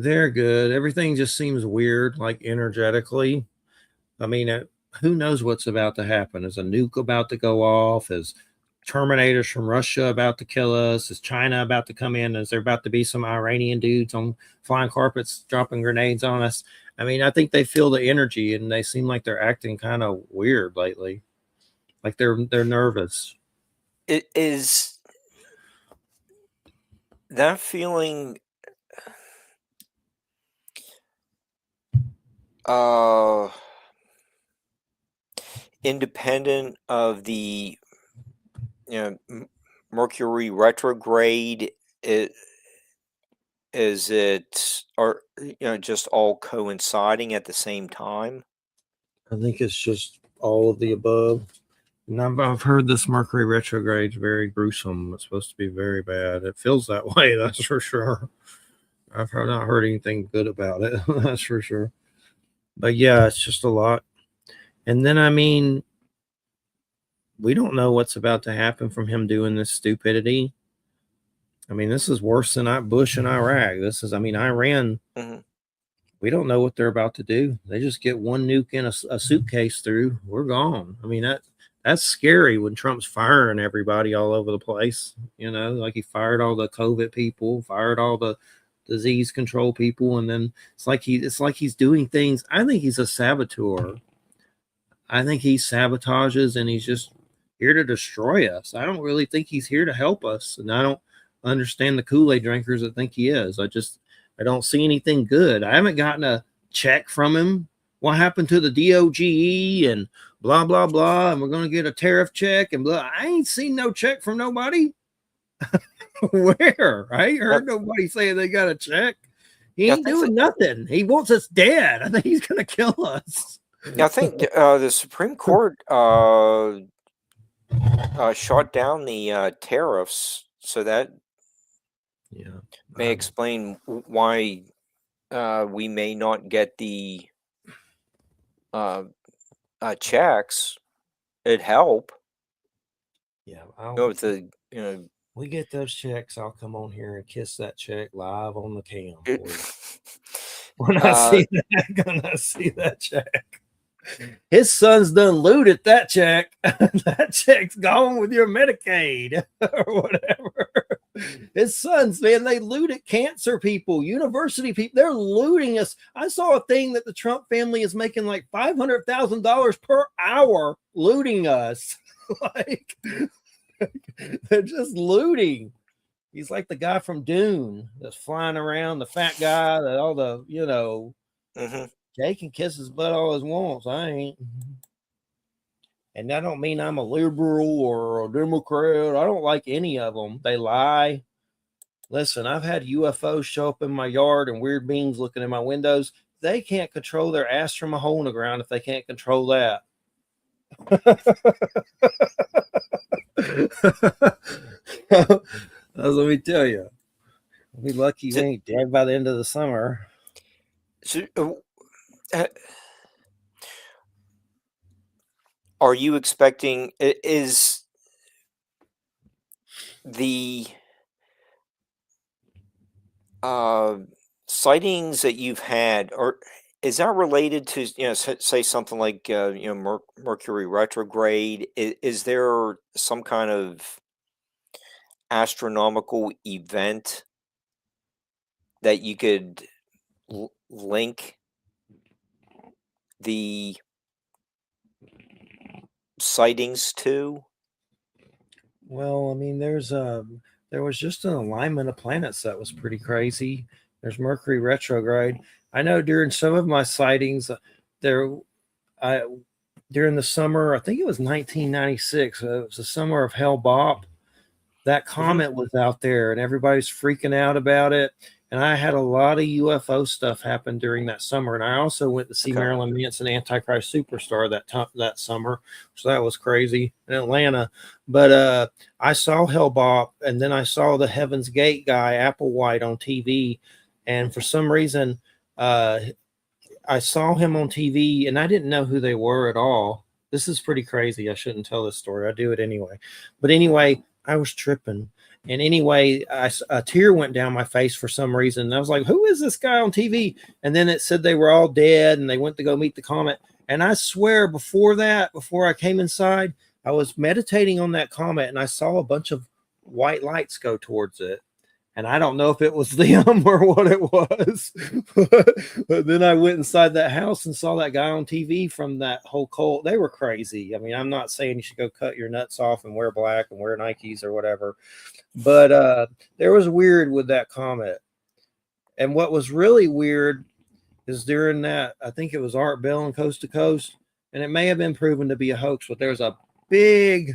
They're good. Everything just seems weird, like energetically. I mean, who knows what's about to happen? Is a nuke about to go off? Is Terminators from Russia about to kill us? Is China about to come in? Is there about to be some Iranian dudes on flying carpets dropping grenades on us? I mean, I think they feel the energy and they seem like they're acting kind of weird lately. Like they're nervous. It is that feeling independent of the Mercury retrograde? Is it or just all coinciding at the same time? I think it's just all of the above. And I've heard this Mercury retrograde is very gruesome. It's supposed to be very bad. It feels that way, that's for sure. I've not heard anything good about it, that's for sure. But yeah, it's just a lot. And then, I mean, we don't know what's about to happen from him doing this stupidity. I mean, this is worse than Bush and Iraq. This is, I mean, Iran. Mm-hmm. We don't know what they're about to do. They just get one nuke in a suitcase through. We're gone. I mean, that's scary when Trump's firing everybody all over the place. Like he fired all the COVID people, fired all the disease control people, and then it's like he's doing things. I think he's a saboteur. I think he sabotages and he's just here to destroy us. I don't really think he's here to help us, and I don't understand the Kool-Aid drinkers that think he is. I don't see anything good. I haven't gotten a check from him. What happened to the DOGE and blah, blah, blah, and we're going to get a tariff check and blah. I ain't seen no check from nobody. Where? I ain't heard nobody saying they got a check. He ain't doing nothing. He wants us dead. I think he's going to kill us. I think the Supreme Court shot down the tariffs, so that may explain why we may not get the checks. It'd help. Yeah, we get those checks, I'll come on here and kiss that check live on the cam. When I see that check. His son's done looted that check. That check's gone with your Medicaid or whatever. His sons, man, they looted cancer people, university people. They're looting us. I saw a thing that the Trump family is making like $500,000 per hour looting us. Like, they're just looting. He's like the guy from Dune that's flying around, the fat guy that all the, Mm-hmm. Jay can kiss his butt all his wants. I ain't. And that don't mean I'm a liberal or a Democrat. I don't like any of them. They lie. Listen, I've had UFOs show up in my yard and weird beings looking in my windows. They can't control their ass from a hole in the ground if they can't control that. Let me tell you. We'll be lucky we ain't dead by the end of the summer. So, are you expecting, is the sightings that you've had, or is that related to, say something like, Mercury retrograde? Is there some kind of astronomical event that you could link the sightings to? Well, I mean, there was just an alignment of planets that was pretty crazy. There's Mercury retrograde. I know during some of my sightings, there, I during the summer, I think it was 1996. It was the summer of Hell Bop. That comet was out there, and everybody's freaking out about it. And I had a lot of UFO stuff happen during that summer. And I also went to see Okay. Marilyn Manson, Antichrist Superstar that summer. So that was crazy in Atlanta. But I saw Hellbop, and then I saw the Heaven's Gate guy, Applewhite, on TV. And for some reason, I saw him on TV, and I didn't know who they were at all. This is pretty crazy. I shouldn't tell this story. I do it anyway. But anyway, I was tripping. And anyway, a tear went down my face for some reason. And I was like, who is this guy on TV? And then it said they were all dead and they went to go meet the comet. And I swear before I came inside, I was meditating on that comet and I saw a bunch of white lights go towards it. And I don't know if it was them or what it was. But then I went inside that house and saw that guy on TV from that whole cult. They were crazy. I mean, I'm not saying you should go cut your nuts off and wear black and wear Nikes or whatever. But there was weird with that comet. And what was really weird is during that, I think it was Art Bell and Coast to Coast, and it may have been proven to be a hoax, but there's a big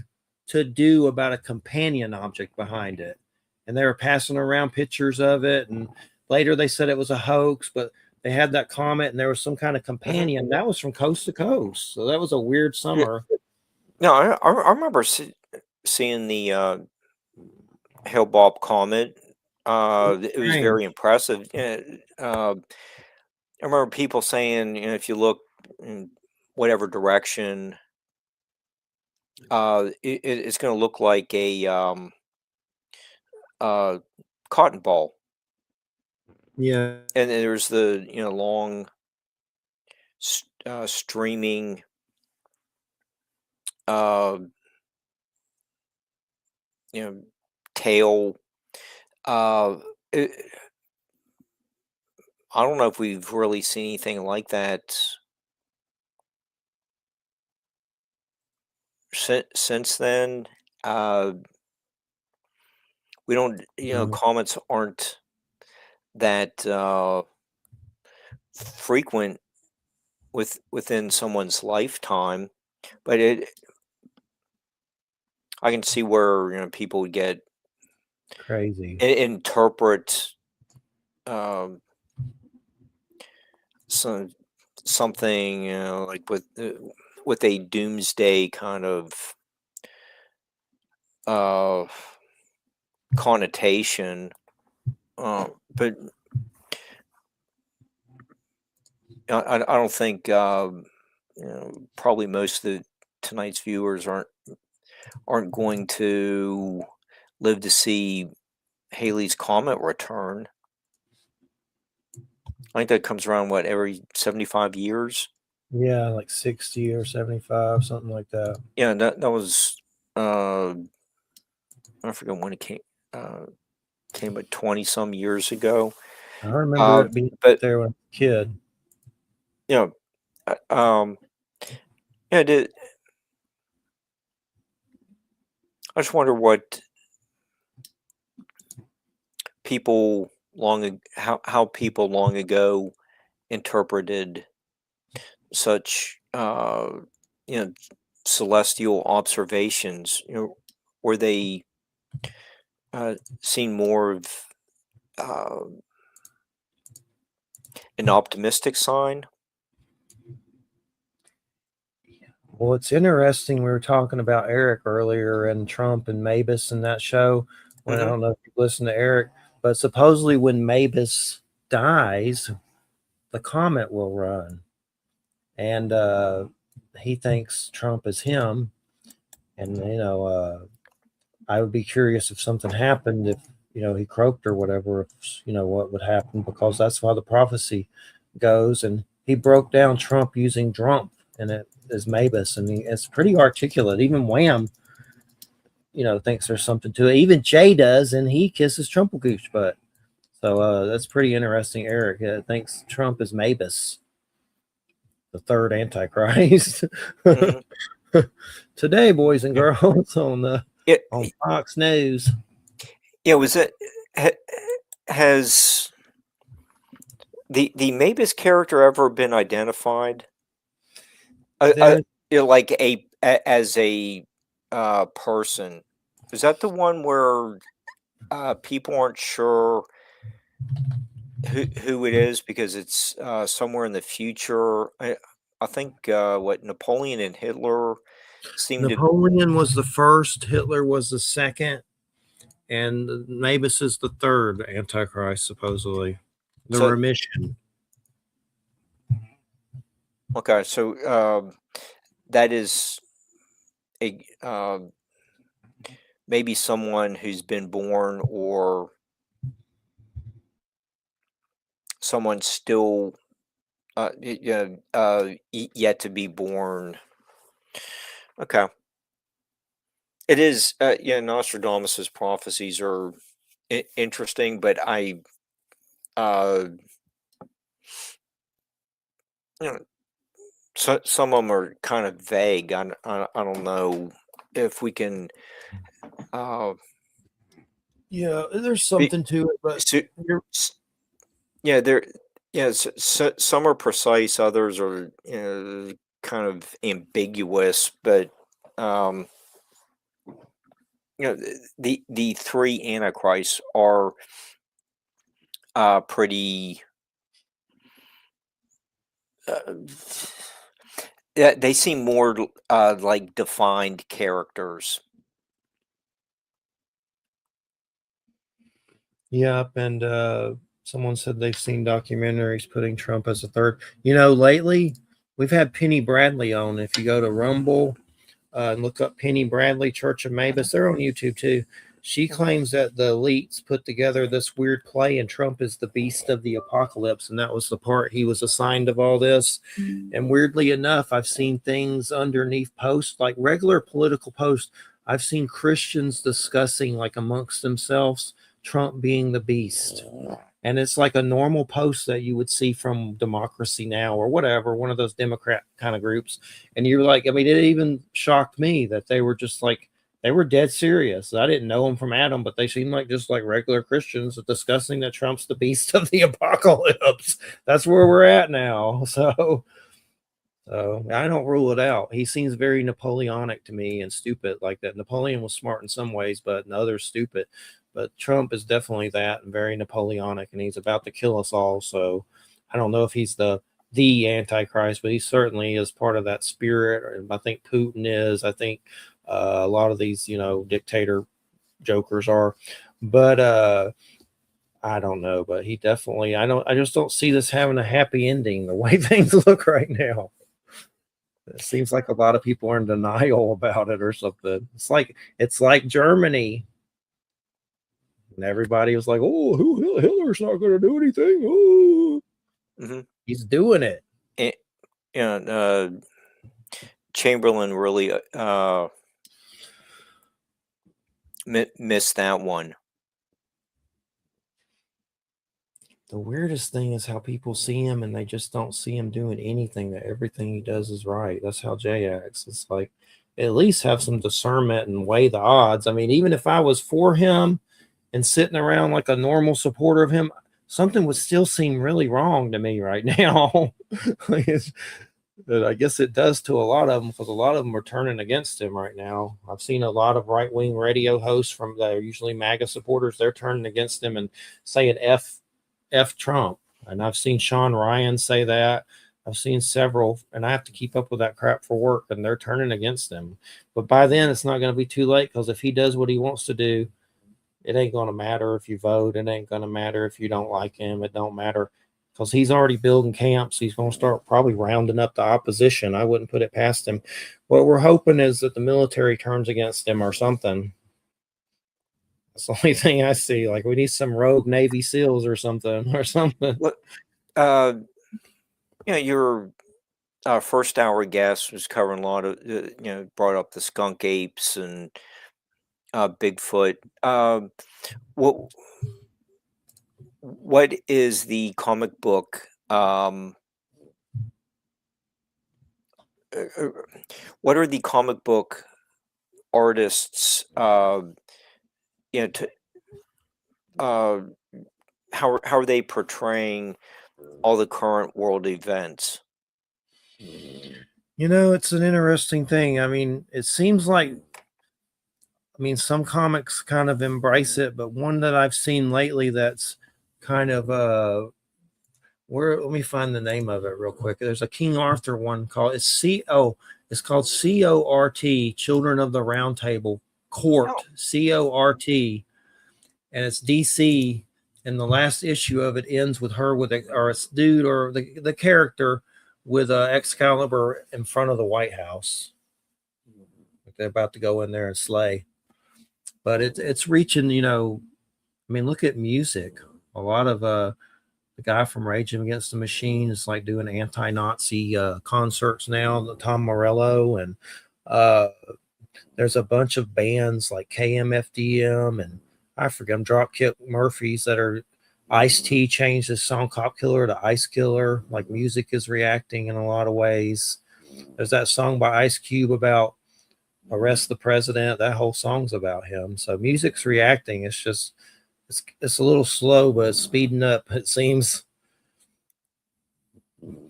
to-do about a companion object behind it. And they were passing around pictures of it. And later they said it was a hoax, but they had that comet and there was some kind of companion. That was from Coast to Coast. So that was a weird summer. No, I remember seeing the Hale-Bopp comet. It was very impressive. I remember people saying, if you look in whatever direction, it's going to look like a cotton ball. Yeah. And then there's the long streaming tail. I don't know if we've really seen anything like that since then. We don't, comets aren't that frequent within someone's lifetime, but I can see where people would get Crazy. interpret something like with a doomsday kind of connotation, but I don't think probably most of tonight's viewers aren't going to live to see Halley's Comet return. I think that comes around every 75 years. Yeah, like 60 or 75, something like that. Yeah, that was I forget when it came, but 20 some years ago. I remember it being there when I was a kid. Yeah, I just wonder what people how people long ago interpreted such celestial observations. Were they seeing more of an optimistic sign? Well, it's interesting. We were talking about Eric earlier and Trump and Mabus in that show. When I don't know if you listened to Eric, but supposedly when Mabus dies, the comet will run. And he thinks Trump is him. And, I would be curious if something happened, if, he croaked or whatever, if, what would happen, because that's how the prophecy goes. And he broke down Trump using Trump and it is Mabus. And it's pretty articulate. Even Wham, thinks there's something to it. Even Jay does, and he kisses Trumpelgooch butt. So that's pretty interesting. Eric thinks Trump is Mabus, the third Antichrist. Mm-hmm. Today, boys and girls, on Fox News. Yeah, was it has the Mabus character ever been identified? Like as a person? Is that the one where people aren't sure who it is because it's somewhere in the future? I think what Napoleon and Hitler seemed Napoleon was the first, Hitler was the second, and Mabus is the third Antichrist, supposedly. The remission. Okay, so that is a maybe someone who's been born or someone still yet to be born. Okay. It is, Nostradamus's prophecies are interesting, but some of them are kind of vague. I don't know if we can. There's something to it, but some are precise, others are kind of ambiguous, but the three antichrists are pretty. They seem more like defined characters. Yep, and someone said they've seen documentaries putting Trump as a third. Lately we've had Penny Bradley on. If you go to Rumble and look up Penny Bradley, Church of Mabus, they're on YouTube too. She claims that the elites put together this weird play and Trump is the beast of the apocalypse. And that was the part he was assigned of all this. And weirdly enough, I've seen things underneath posts, like regular political posts. I've seen Christians discussing, like amongst themselves, Trump being the beast. And it's like a normal post that you would see from Democracy Now! Or whatever, one of those Democrat kind of groups. And you're like, it even shocked me that they were just like, they were dead serious. I didn't know them from Adam, but they seem like just like regular Christians discussing that Trump's the beast of the apocalypse. That's where we're at now. So I don't rule it out. He seems very Napoleonic to me and stupid like that. Napoleon was smart in some ways, but in others stupid. But Trump is definitely that and very Napoleonic, and he's about to kill us all. So I don't know if he's the Antichrist, but he certainly is part of that spirit. I think Putin is. I think a lot of these, dictator jokers are. But I don't know. But he definitely. I just don't see this having a happy ending the way things look right now. It seems like a lot of people are in denial about it or something. It's like Germany. And everybody was like, "Oh, Hitler's not going to do anything." Oh, He's doing it. Chamberlain really missed that one. The weirdest thing is how people see him and they just don't see him doing anything, that everything he does is right. That's how Jay acts. It's like, at least have some discernment and weigh the odds. I mean, even if I was for him and sitting around like a normal supporter of him, something would still seem really wrong to me right now. I guess it does to a lot of them, because a lot of them are turning against him right now. I've seen a lot of right-wing radio hosts from that are usually MAGA supporters. They're turning against him and saying F Trump. And I've seen Sean Ryan say that. I've seen several, and I have to keep up with that crap for work, and they're turning against him. But by then, it's not going to be too late, because if he does what he wants to do, it ain't going to matter if you vote. It ain't going to matter if you don't like him. It don't matter. because he's already building camps. He's going to start probably rounding up the opposition. I wouldn't put it past him. What we're hoping is that the military turns against him or something. That's the only thing I see. Like, we need some rogue Navy SEALs or something What your first hour guest was covering a lot of brought up the skunk apes and Bigfoot. What is the comic book? What are the comic book artists? How are they portraying all the current world events? It's an interesting thing. I mean, it seems like, some comics kind of embrace it, but one that I've seen lately that's kind of let me find the name of it real quick. There's a King Arthur one called it's called CORT, Children of the Round Table, Court, CORT, and it's DC. And the last issue of it ends with her with a dude or the character with Excalibur in front of the White House. Like they're about to go in there and slay. But it's reaching, look at music. A lot of the guy from Rage Against the Machine is like doing anti-Nazi concerts now, Tom Morello, and there's a bunch of bands like KMFDM and I forget them, Dropkick Murphys that are Ice-T changed his song Cop Killer to Ice Killer. Like music is reacting in a lot of ways. There's that song by Ice Cube about arrest the president. That whole song's about him. So music's reacting. It's just it's a little slow, but it's speeding up. It seems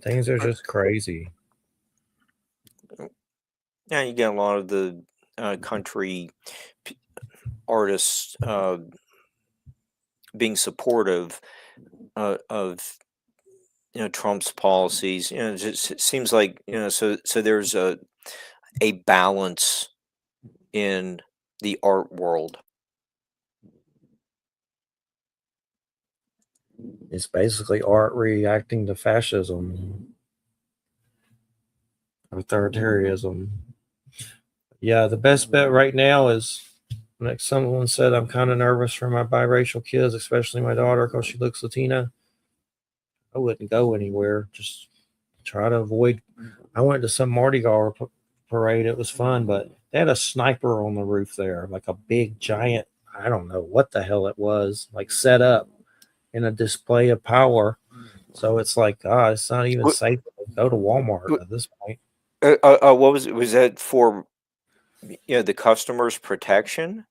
things are just crazy. Yeah, you get a lot of the country artists being supportive of Trump's policies. It just seems like so there's a balance in the art world. It's basically art reacting to fascism, authoritarianism. Yeah, the best bet right now is, like someone said, I'm kind of nervous for my biracial kids, especially my daughter, because she looks Latina. I wouldn't go anywhere. Just try to avoid. I went to some Mardi Gras parade. It was fun, but they had a sniper on the roof there, like a big giant. I don't know what the hell it was, like set up in a display of power. So it's like, it's not even safe to go to Walmart at this point. What was that for? The customer's protection?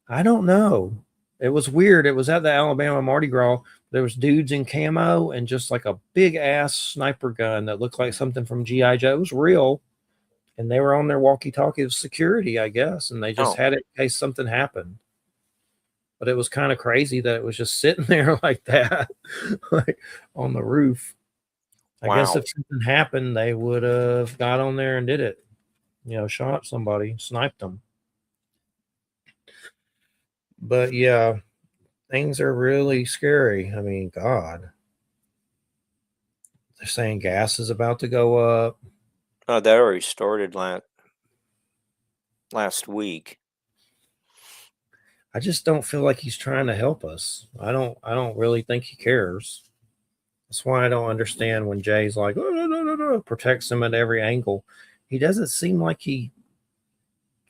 I don't know. It was weird. It was at the Alabama Mardi Gras. There was dudes in camo and just like a big ass sniper gun that looked like something from G.I. Joe. It was real. And they were on their walkie-talkie of security, I guess. And they just had it in case something happened. But it was kind of crazy that it was just sitting there like that, like on the roof. I guess if something happened, they would have got on there and did it. Shot somebody, sniped them. But yeah, things are really scary. I mean, God. They're saying gas is about to go up. Oh, that already started last week. I just don't feel like he's trying to help us. I don't really think he cares. That's why I don't understand when Jay's like, oh, no, protects him at every angle. He doesn't seem like he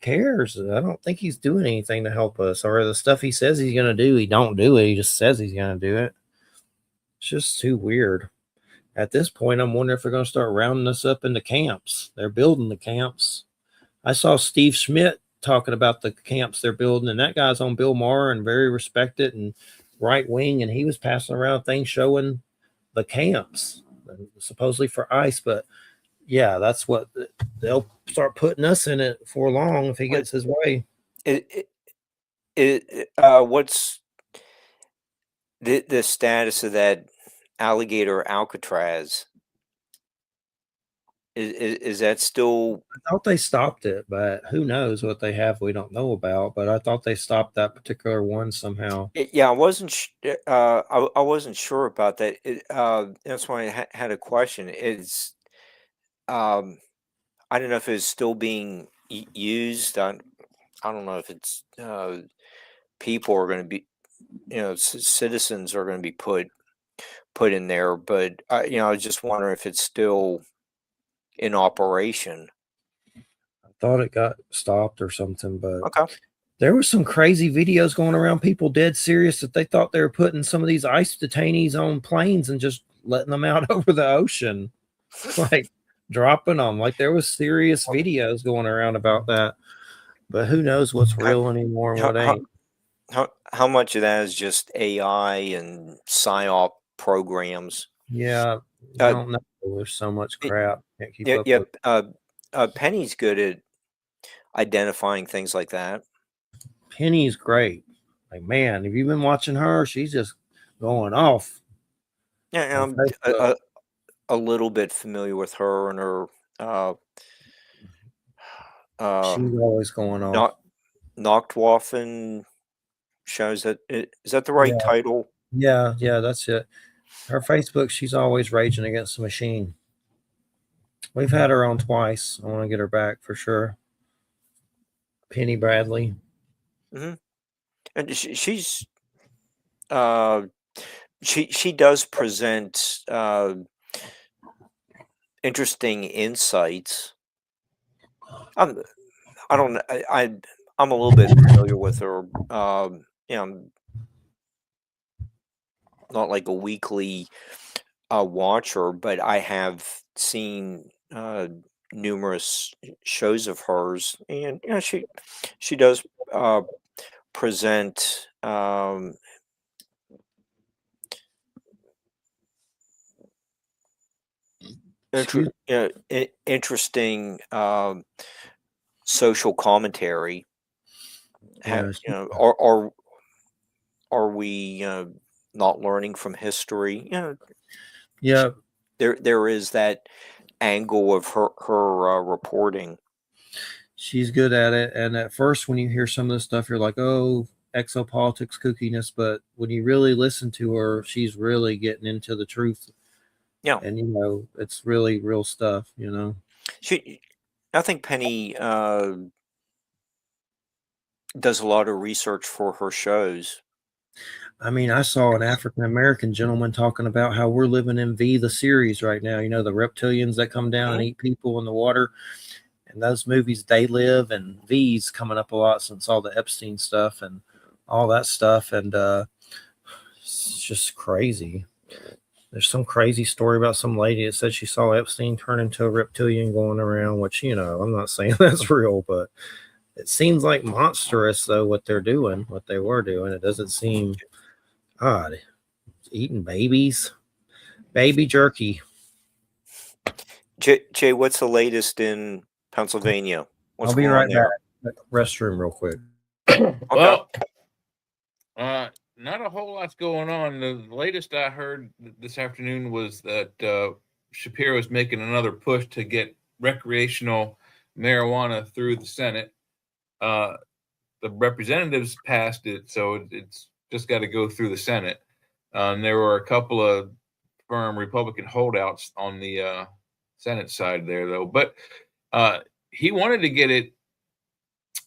cares. I don't think he's doing anything to help us, or the stuff he says he's going to do, he don't do it. He just says he's going to do it. It's just too weird. At this point, I'm wondering if they're going to start rounding us up into camps. They're building the camps. I saw Steve Schmidt talking about the camps they're building, and that guy's on Bill Maher and very respected and right wing, and he was passing around things showing the camps, supposedly for ICE. But yeah, that's what they'll start putting us in it for long if he gets his way. What's the status of that alligator Alcatraz? Is that still? I thought they stopped it, but who knows what they have we don't know about. But I thought they stopped that particular one somehow. Yeah, I wasn't. I wasn't sure about that. That's why I had a question. Um, I don't know if it's still being used. I don't know if it's people are going to be, citizens are going to be put in there. But I was just wondering if it's still in operation. I thought it got stopped or something, but Okay. there were some crazy videos going around, people dead serious that they thought they were putting some of these ICE detainees on planes and just letting them out over the ocean, like dropping them. Like there was serious videos going around about that. But who knows what's real anymore and How, what how, ain't. how much of that is just AI and psyop programs? Yeah, I Uh, don't know. There's so much y- crap. Can't keep yeah, up yeah. with. Penny's good at identifying things like that. Penny's great. Like, man, have you been watching her? She's just going off Yeah, on I'm Facebook. a little bit familiar with her and her uh, She's always going off. not Nachtwaffen shows that is that the right Yeah, title? yeah, that's it. Her Facebook, she's always raging against the machine. We've had her on twice. I want to get her back for sure. Penny Bradley. Hmm. And uh, she does present interesting insights. I don't know. I'm a little bit familiar with her. I'm not like a weekly watcher, but I have seen numerous shows of hers, and she does present She, interesting social commentary. yeah, Are we not learning from history? yeah. There is that angle of her reporting. She's good at it. And at first, when you hear some of this stuff, you're like, oh, exopolitics kookiness. But when you really listen to her, she's really getting into the truth. Yeah, And, it's really real stuff. I think Penny does a lot of research for her shows. I mean, I saw an African American gentleman talking about how we're living in V, the series right now. The reptilians that come down and eat people in the water. And those movies, They Live and V's coming up a lot since all the Epstein stuff and all that stuff. And it's just crazy. There's some crazy story about some lady that said she saw Epstein turn into a reptilian going around, which, I'm not saying that's real, but it seems like monstrous, though, what they were doing. It doesn't seem odd. Eating babies, baby jerky. Jay, what's the latest in Pennsylvania? What's I'll be going right on there? back. Restroom real quick. Well, not a whole lot's going on. The latest I heard this afternoon was that Shapiro is making another push to get recreational marijuana through the Senate. The representatives passed it, so it's just got to go through the Senate. There were a couple of firm Republican holdouts on the Senate side there, though. But he wanted to get it.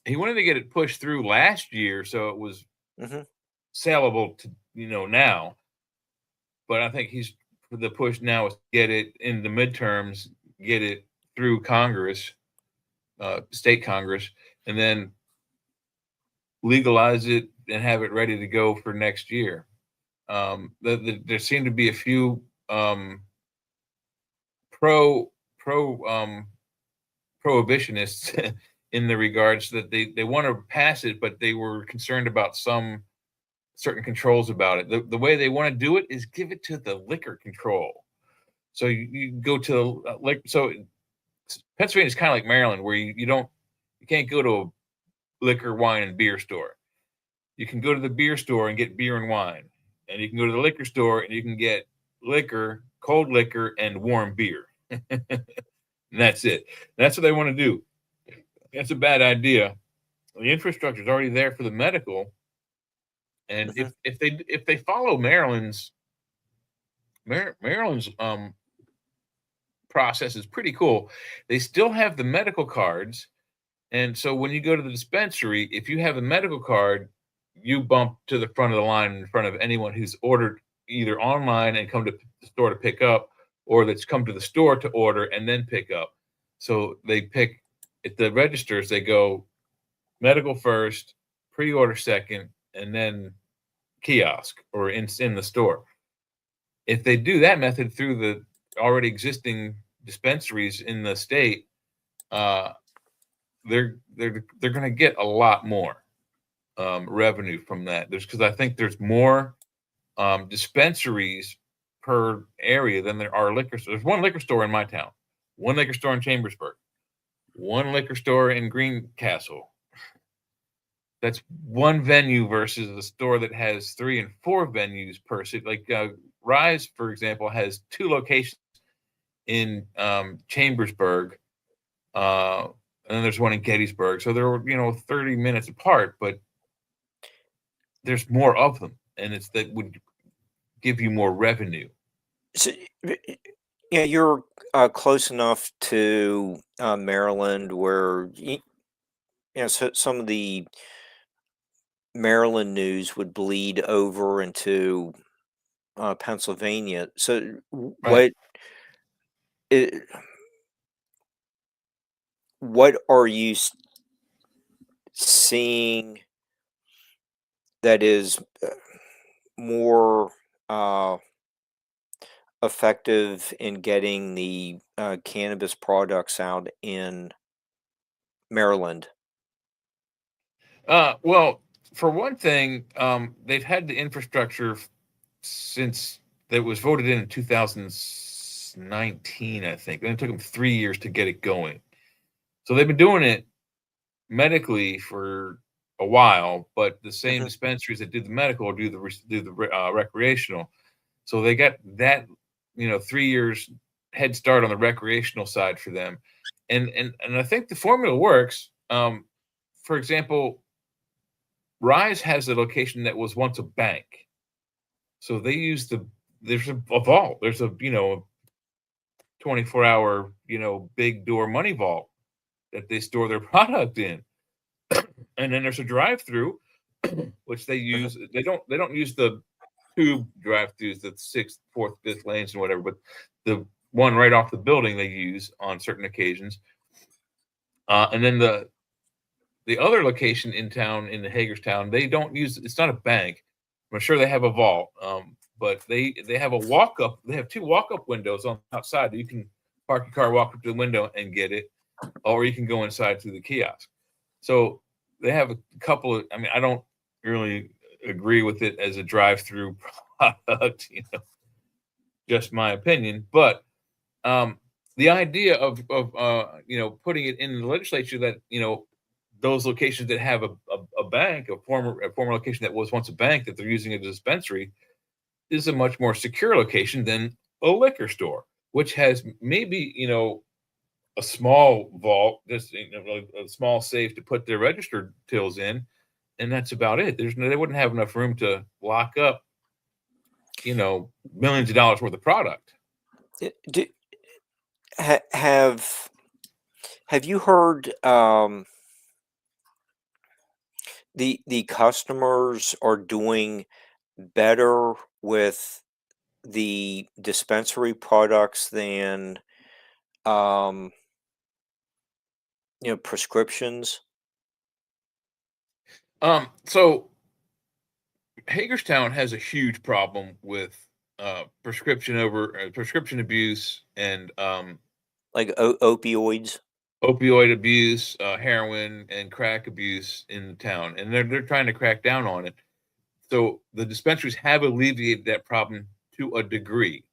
He wanted to get it pushed through last year, so it was saleable to now. But I think the push now is to get it in the midterms, get it through Congress, state Congress, and then legalize it and have it ready to go for next year. There seem to be a few pro prohibitionists in the regards that they want to pass it, but they were concerned about some certain controls about it. The way they want to do it is give it to the liquor control. So you go to so Pennsylvania is kind of like Maryland, where you can't go to a liquor, wine, and beer store. You can go to the beer store and get beer and wine, and you can go to the liquor store and you can get liquor, cold liquor, and warm beer. And that's it. That's what they want to do. That's a bad idea. The infrastructure is already there for the medical, and if they follow Maryland's process is pretty cool. They still have the medical cards, and so when you go to the dispensary, if you have a medical card, you bump to the front of the line in front of anyone who's ordered either online and come to the store to pick up, or that's come to the store to order and then pick up. So they pick at the registers, they go medical first, pre-order second, and then kiosk or in the store. If they do that method through the already existing dispensaries in the state, they're going to get a lot more revenue from that. Because I think there's more dispensaries per area than there are liquor stores. There's one liquor store in my town, one liquor store in Chambersburg, one liquor store in Greencastle. That's one venue versus a store that has 3 and 4 venues per city. Like Rise, for example, has 2 locations in Chambersburg, and then there's one in Gettysburg. So they're 30 minutes apart, but there's more of them, and it's that would give you more revenue. So, yeah, you're close enough to Maryland where so some of the Maryland news would bleed over into Pennsylvania. So Right. what are you seeing that is more effective in getting the cannabis products out in Maryland? Well, for one thing, they've had the infrastructure since that was voted in 2019, I think. And it took them 3 years to get it going. So they've been doing it medically for a while, but the same dispensaries that do the medical do the recreational. So they got that 3 years head start on the recreational side for them, and I think the formula works. For example, Rise has a location that was once a bank, so they use there's a vault. There's a 24-hour big door money vault that they store their product in, and then there's a drive-through, which they use. They don't use the tube drive-throughs, the 6th, 4th, 5th lanes and whatever, but the one right off the building they use on certain occasions. And then the other location in town, in the Hagerstown, they don't use. It's not a bank. I'm sure they have a vault, but they have a walk-up. They have 2 walk-up windows on the outside. You can park your car, walk up to the window, and get it, or you can go inside through the kiosk. So they have a couple of. I mean, I don't really agree with it as a drive-through product, just my opinion. But the idea of putting it in the legislature that those locations that have a bank, a former location that was once a bank that they're using as a dispensary, is a much more secure location than a liquor store, which has maybe a small vault, just a small safe to put their registered tills in, and that's about it. They wouldn't have enough room to lock up millions of dollars worth of product. Have you heard the customers are doing better with the dispensary products than prescriptions? So Hagerstown has a huge problem with prescription abuse and like opioids, opioid abuse, heroin, and crack abuse in the town, and they're trying to crack down on it. So the dispensaries have alleviated that problem to a degree,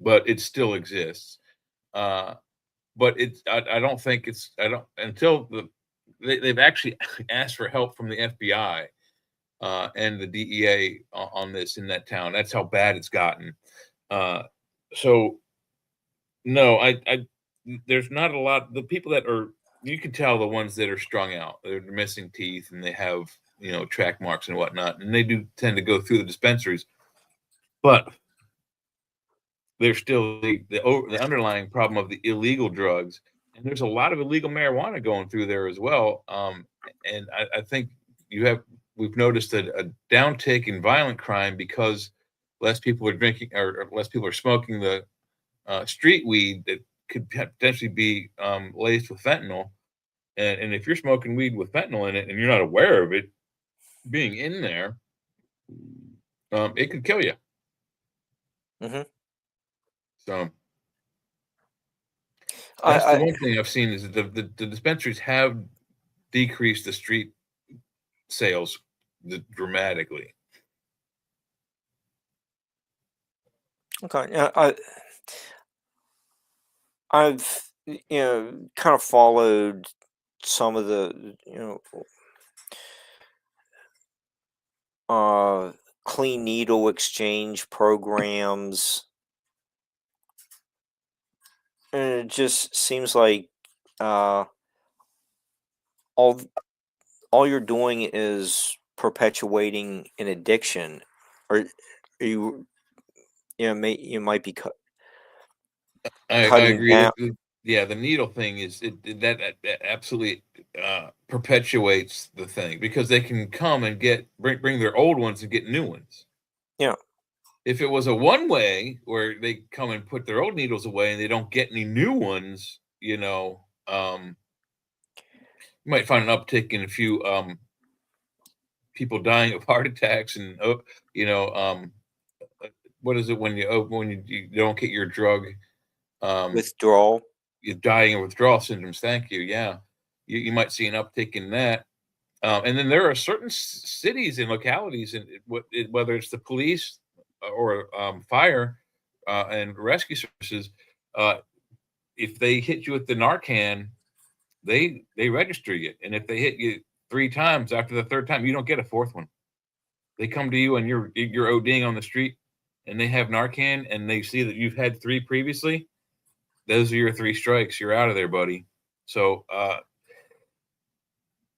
but it still exists. But I don't think it's until they've actually asked for help from the FBI and the DEA on this in that town. That's how bad it's gotten. So no, there's not a lot. The people that are, you can tell the ones that are strung out, they're missing teeth and they have, track marks and whatnot, and they do tend to go through the dispensaries, but there's still the underlying problem of the illegal drugs, and there's a lot of illegal marijuana going through there as well. And I think we've noticed a downtick in violent crime because less people are drinking, or less people are smoking the street weed that could potentially be laced with fentanyl. And if you're smoking weed with fentanyl in it and you're not aware of it being in there, it could kill you. Mm-hmm. So that's the one thing I've seen is that the dispensaries have decreased the street sales dramatically. Okay. I've kind of followed some of the clean needle exchange programs, and it just seems like all you're doing is perpetuating an addiction, or you you might be I cutting agree. down. Yeah, the needle thing is that absolutely perpetuates the thing because they can come and bring their old ones and get new ones. Yeah. If it was a one way where they come and put their old needles away and they don't get any new ones, you might find an uptick in a few people dying of heart attacks and what is it when you don't get your drug Withdrawal. you're dying of withdrawal syndromes. Thank you. Yeah, you might see an uptick in that. And then there are certain cities and localities, and whether it's the police or fire and rescue services, if they hit you with the Narcan, they register you, and if they hit you 3 times, after the 3rd time, you don't get a 4th one. They come to you and you're ODing on the street, and they have Narcan, and they see that you've had 3 previously. Those are your 3 strikes. You're out of there, buddy. So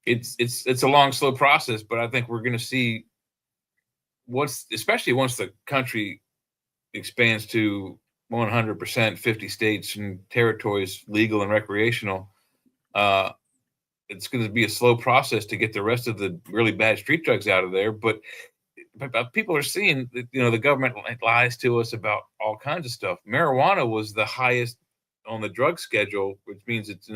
it's a long, slow process, but I think we're going to see especially once the country expands to 100% 50 states and territories, legal and recreational. It's going to be a slow process to get the rest of the really bad street drugs out of there, but people are seeing that the government lies to us about all kinds of stuff. Marijuana was the highest on the drug schedule, which means it's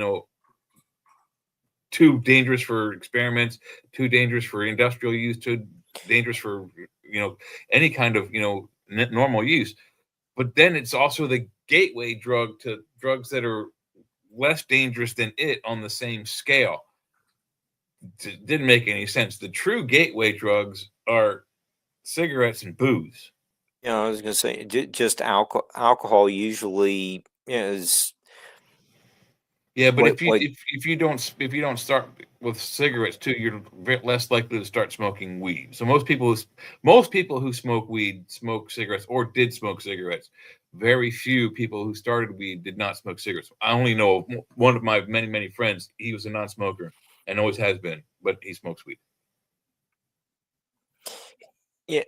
too dangerous for experiments, too dangerous for industrial use, too dangerous for any kind of normal use. But then it's also the gateway drug to drugs that are less dangerous than it on the same scale. It didn't make any sense. The true gateway drugs are cigarettes and booze. I was gonna say just alcohol usually is. Yeah, but if you don't start with cigarettes too, you're less likely to start smoking weed. So most people who smoke weed smoke cigarettes or did smoke cigarettes. Very few people who started weed did not smoke cigarettes. I only know one of my many friends. He was a non-smoker and always has been, but he smokes weed. Yeah.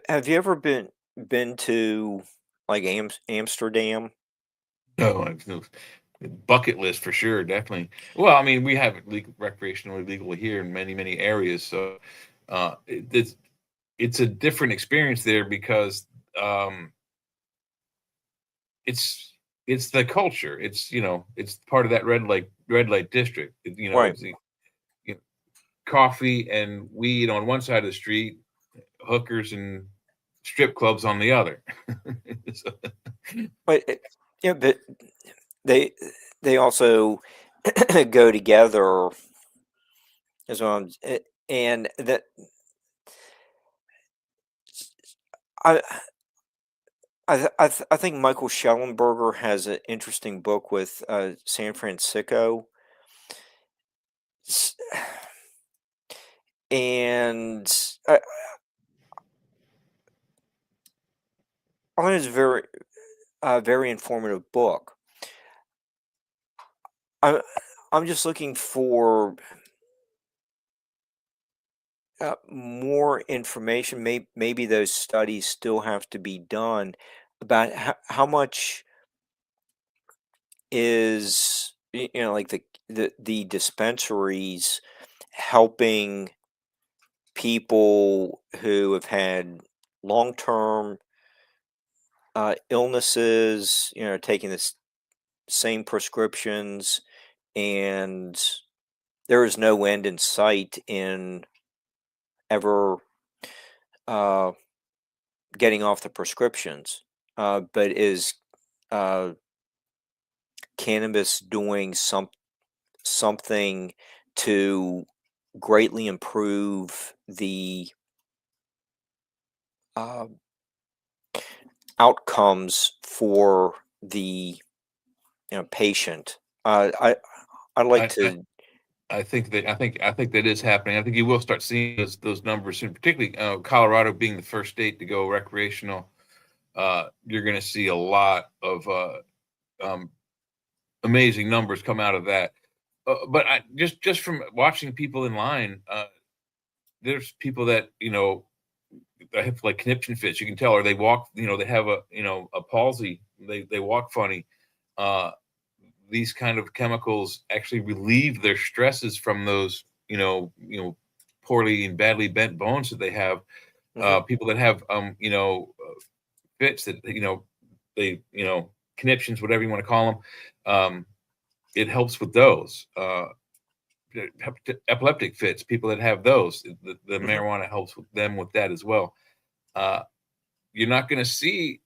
Have you ever been to like Amsterdam? No, bucket list for sure, definitely. Well, I mean, we have it recreationally legal here in many areas, so it's a different experience there because it's the culture. It's it's part of that red light district. Right. It's coffee and weed on one side of the street, hookers and strip clubs on the other. So, But but they also go together as well, and that I. I think Michael Schellenberger has an interesting book with San Francisco, and I think it's a very informative book. I'm just looking for more information. Maybe those studies still have to be done about how much is like the dispensaries helping people who have had long-term illnesses, taking the same prescriptions, and there is no end in sight in ever uh, getting off the prescriptions. But is uh, cannabis doing something to greatly improve the uh, outcomes for the patient? I'd like I, I to. I think that is happening. I think you will start seeing those numbers soon, particularly Colorado being the first state to go recreational. You're going to see a lot of um, amazing numbers come out of that. But just from watching people in line, there's people that have like conniption fits. You can tell, or they walk. They have a palsy. They walk funny. These kind of chemicals actually relieve their stresses from those poorly and badly bent bones that they have. Mhm. People that have fits that they conniptions, whatever you want to call them. It helps with those epileptic fits. People that have those, the Mhm. marijuana helps with them with that as well. You're not going to see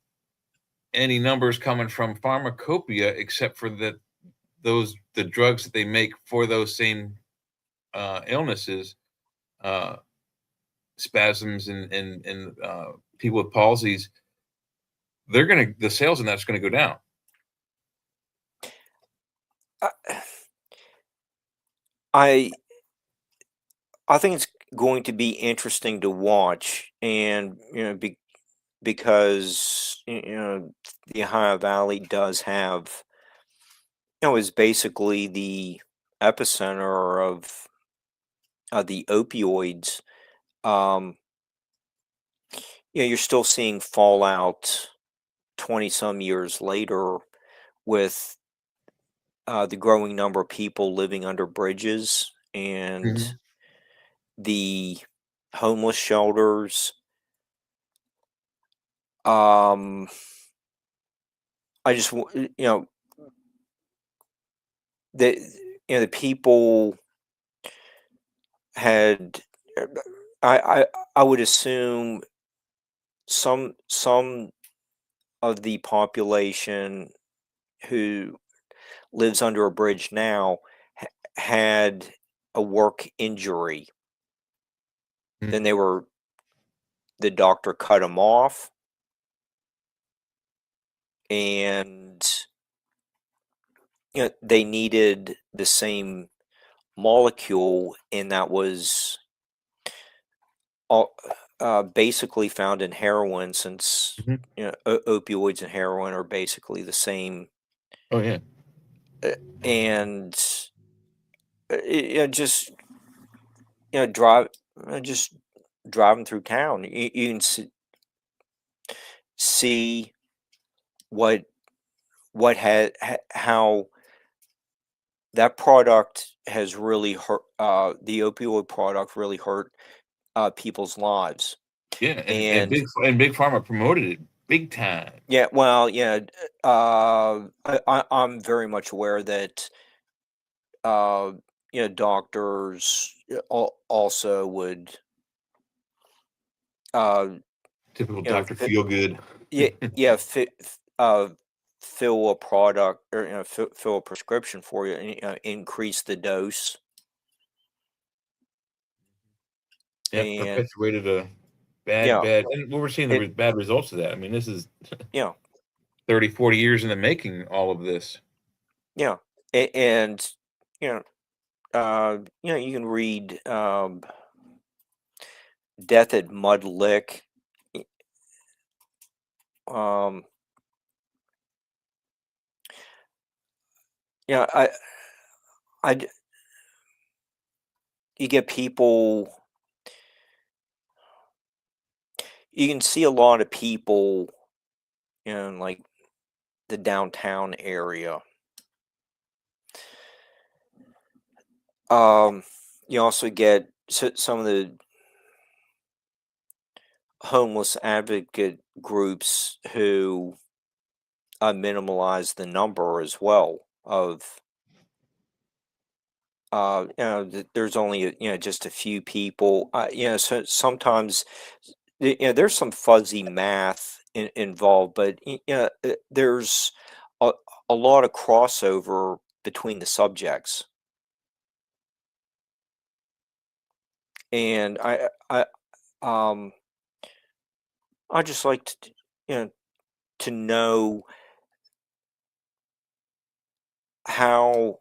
any numbers coming from pharmacopoeia except for the drugs that they make for those same illnesses, uh, spasms and people with palsies. The sales in that's going to go down. Uh, I I think it's going to be interesting to watch, and because the Ohio Valley does have is basically the epicenter of the opioids. Um, you're still seeing fallout 20 some years later with the growing number of people living under bridges and Mhm. the homeless shelters. Um, I just, the the people had, uh, I would assume some of the population who lives under a bridge now had a work injury. Mhm. Then the doctor cut them off, and they needed the same molecule, and that was all, basically found in heroin, since Mhm. opioids and heroin are basically the same. Oh yeah. uh, and just drive just driving through town, you can see what how that product has really hurt, the opioid product really hurt people's lives. Yeah, and And big pharma promoted it big time. yeah, well, yeah, I'm very much aware that uh, doctors also would uh, Typical you know Dr. Feel Good. yeah, yeah, fill a product, or fill a prescription for you, and increase the dose. Yeah, And perpetuated a yeah, bad, and we're seeing the it bad results of that. I mean, this is yeah, 30, 40 years in the making, all of this. yeah, and you know you can read Death at Mud Lick. yeah, I you get people. You can see a lot of people in like the downtown area. You also get some of the homeless advocate groups who minimalize the number as well of there's only just a few people. So sometimes there's some fuzzy math involved, but there's a, a lot of crossover between the subjects, and um I just like to to know how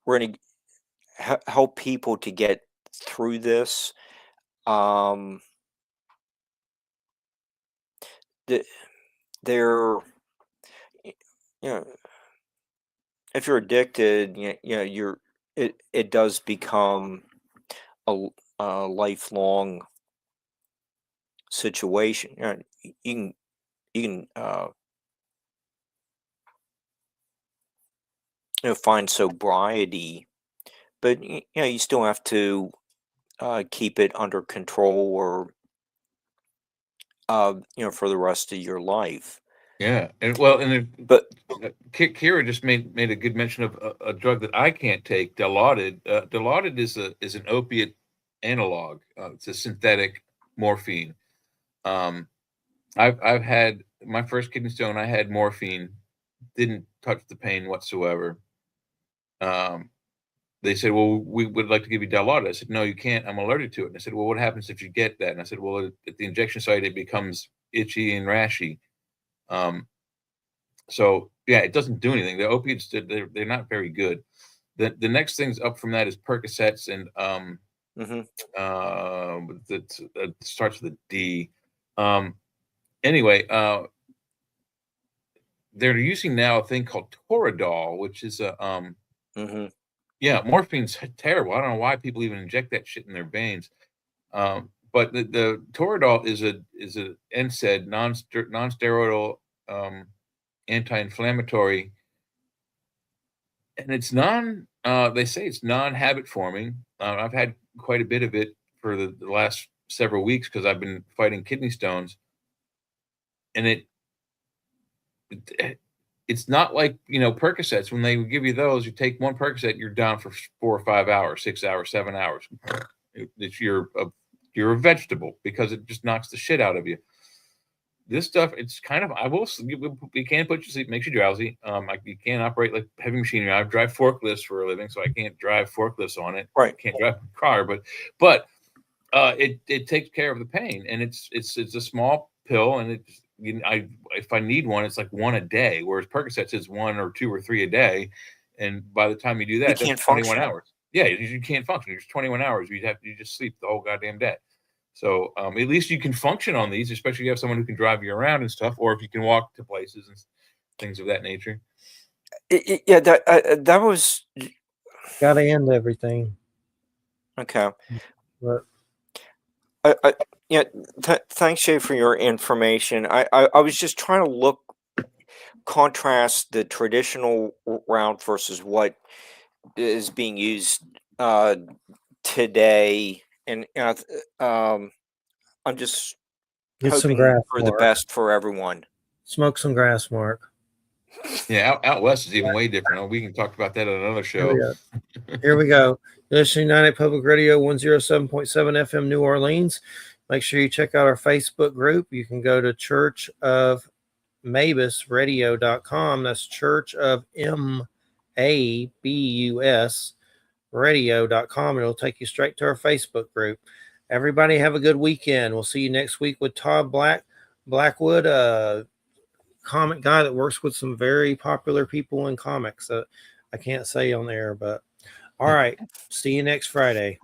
we're going to help people to get through this. They're if you're addicted, it does become a lifelong situation. You can find sobriety, but you still have to keep it under control, or for the rest of your life. Yeah, and well, and But Kira just made a good mention of a drug that I can't take, Dilaudid. Dilaudid is an opiate analog. It's a synthetic morphine. I've had my first kidney stone. I had morphine, didn't touch the pain whatsoever. They said, "Well, we would like to give you Dilaudid." I said, "No, you can't. I'm allergic to it." And I said, "Well, what happens if you get that?" And I said, "Well, at the injection site, it becomes itchy and rashy." So yeah, it doesn't do anything. The opiates, they're not very good. The next things up from that is Percocets and that starts with a D. Anyway, they're using now a thing called Toradol, which is a yeah, morphine's terrible. I don't know why people even inject that shit in their veins. But the Toradol is a NSAID, non-steroidal anti-inflammatory, and it's they say it's non-habit forming. I've had quite a bit of it for the last several weeks because I've been fighting kidney stones, and it's not like Percocets. When they give you those, you take one Percocet, you're down for 4 or 5 hours, 6 hours, 7 hours. You're a vegetable because it just knocks the shit out of you. This stuff, it's kind of, you can't put you to sleep, makes you drowsy. You can't operate like heavy machinery. I drive forklifts for a living, so I can't drive forklifts on it. Right. I can't drive a car, but it takes care of the pain, and it's a small pill, and if I need one, it's like one a day, whereas Percocets is 1 or 2 or 3 a day, and by the time you do that, you can't that's 21 function. hours. Yeah, you can't function. It's 21 hours. You just sleep the whole goddamn day. So at least you can function on these, especially if you have someone who can drive you around and stuff, or if you can walk to places and things of that nature. Yeah, that was Got to end everything. okay. But Yeah, thanks, Shay, for your information. I was just trying to contrast the traditional route versus what is being used today, and I'm just get some hoping grass, for the Mark. best for everyone. Smoke some grass, Mark. Yeah, out west is even way different. We can talk about that on another show. Here we go. This is United Public Radio 107.7 FM New Orleans. Make sure you check out our Facebook group. You can go to Church of MabusRadio.com. That's Church of MABUS Radio.com. It'll take you straight to our Facebook group. Everybody have a good weekend. We'll see you next week with Todd Blackwood, a comic guy that works with some very popular people in comics that I can't say on there, but all right. See you next Friday.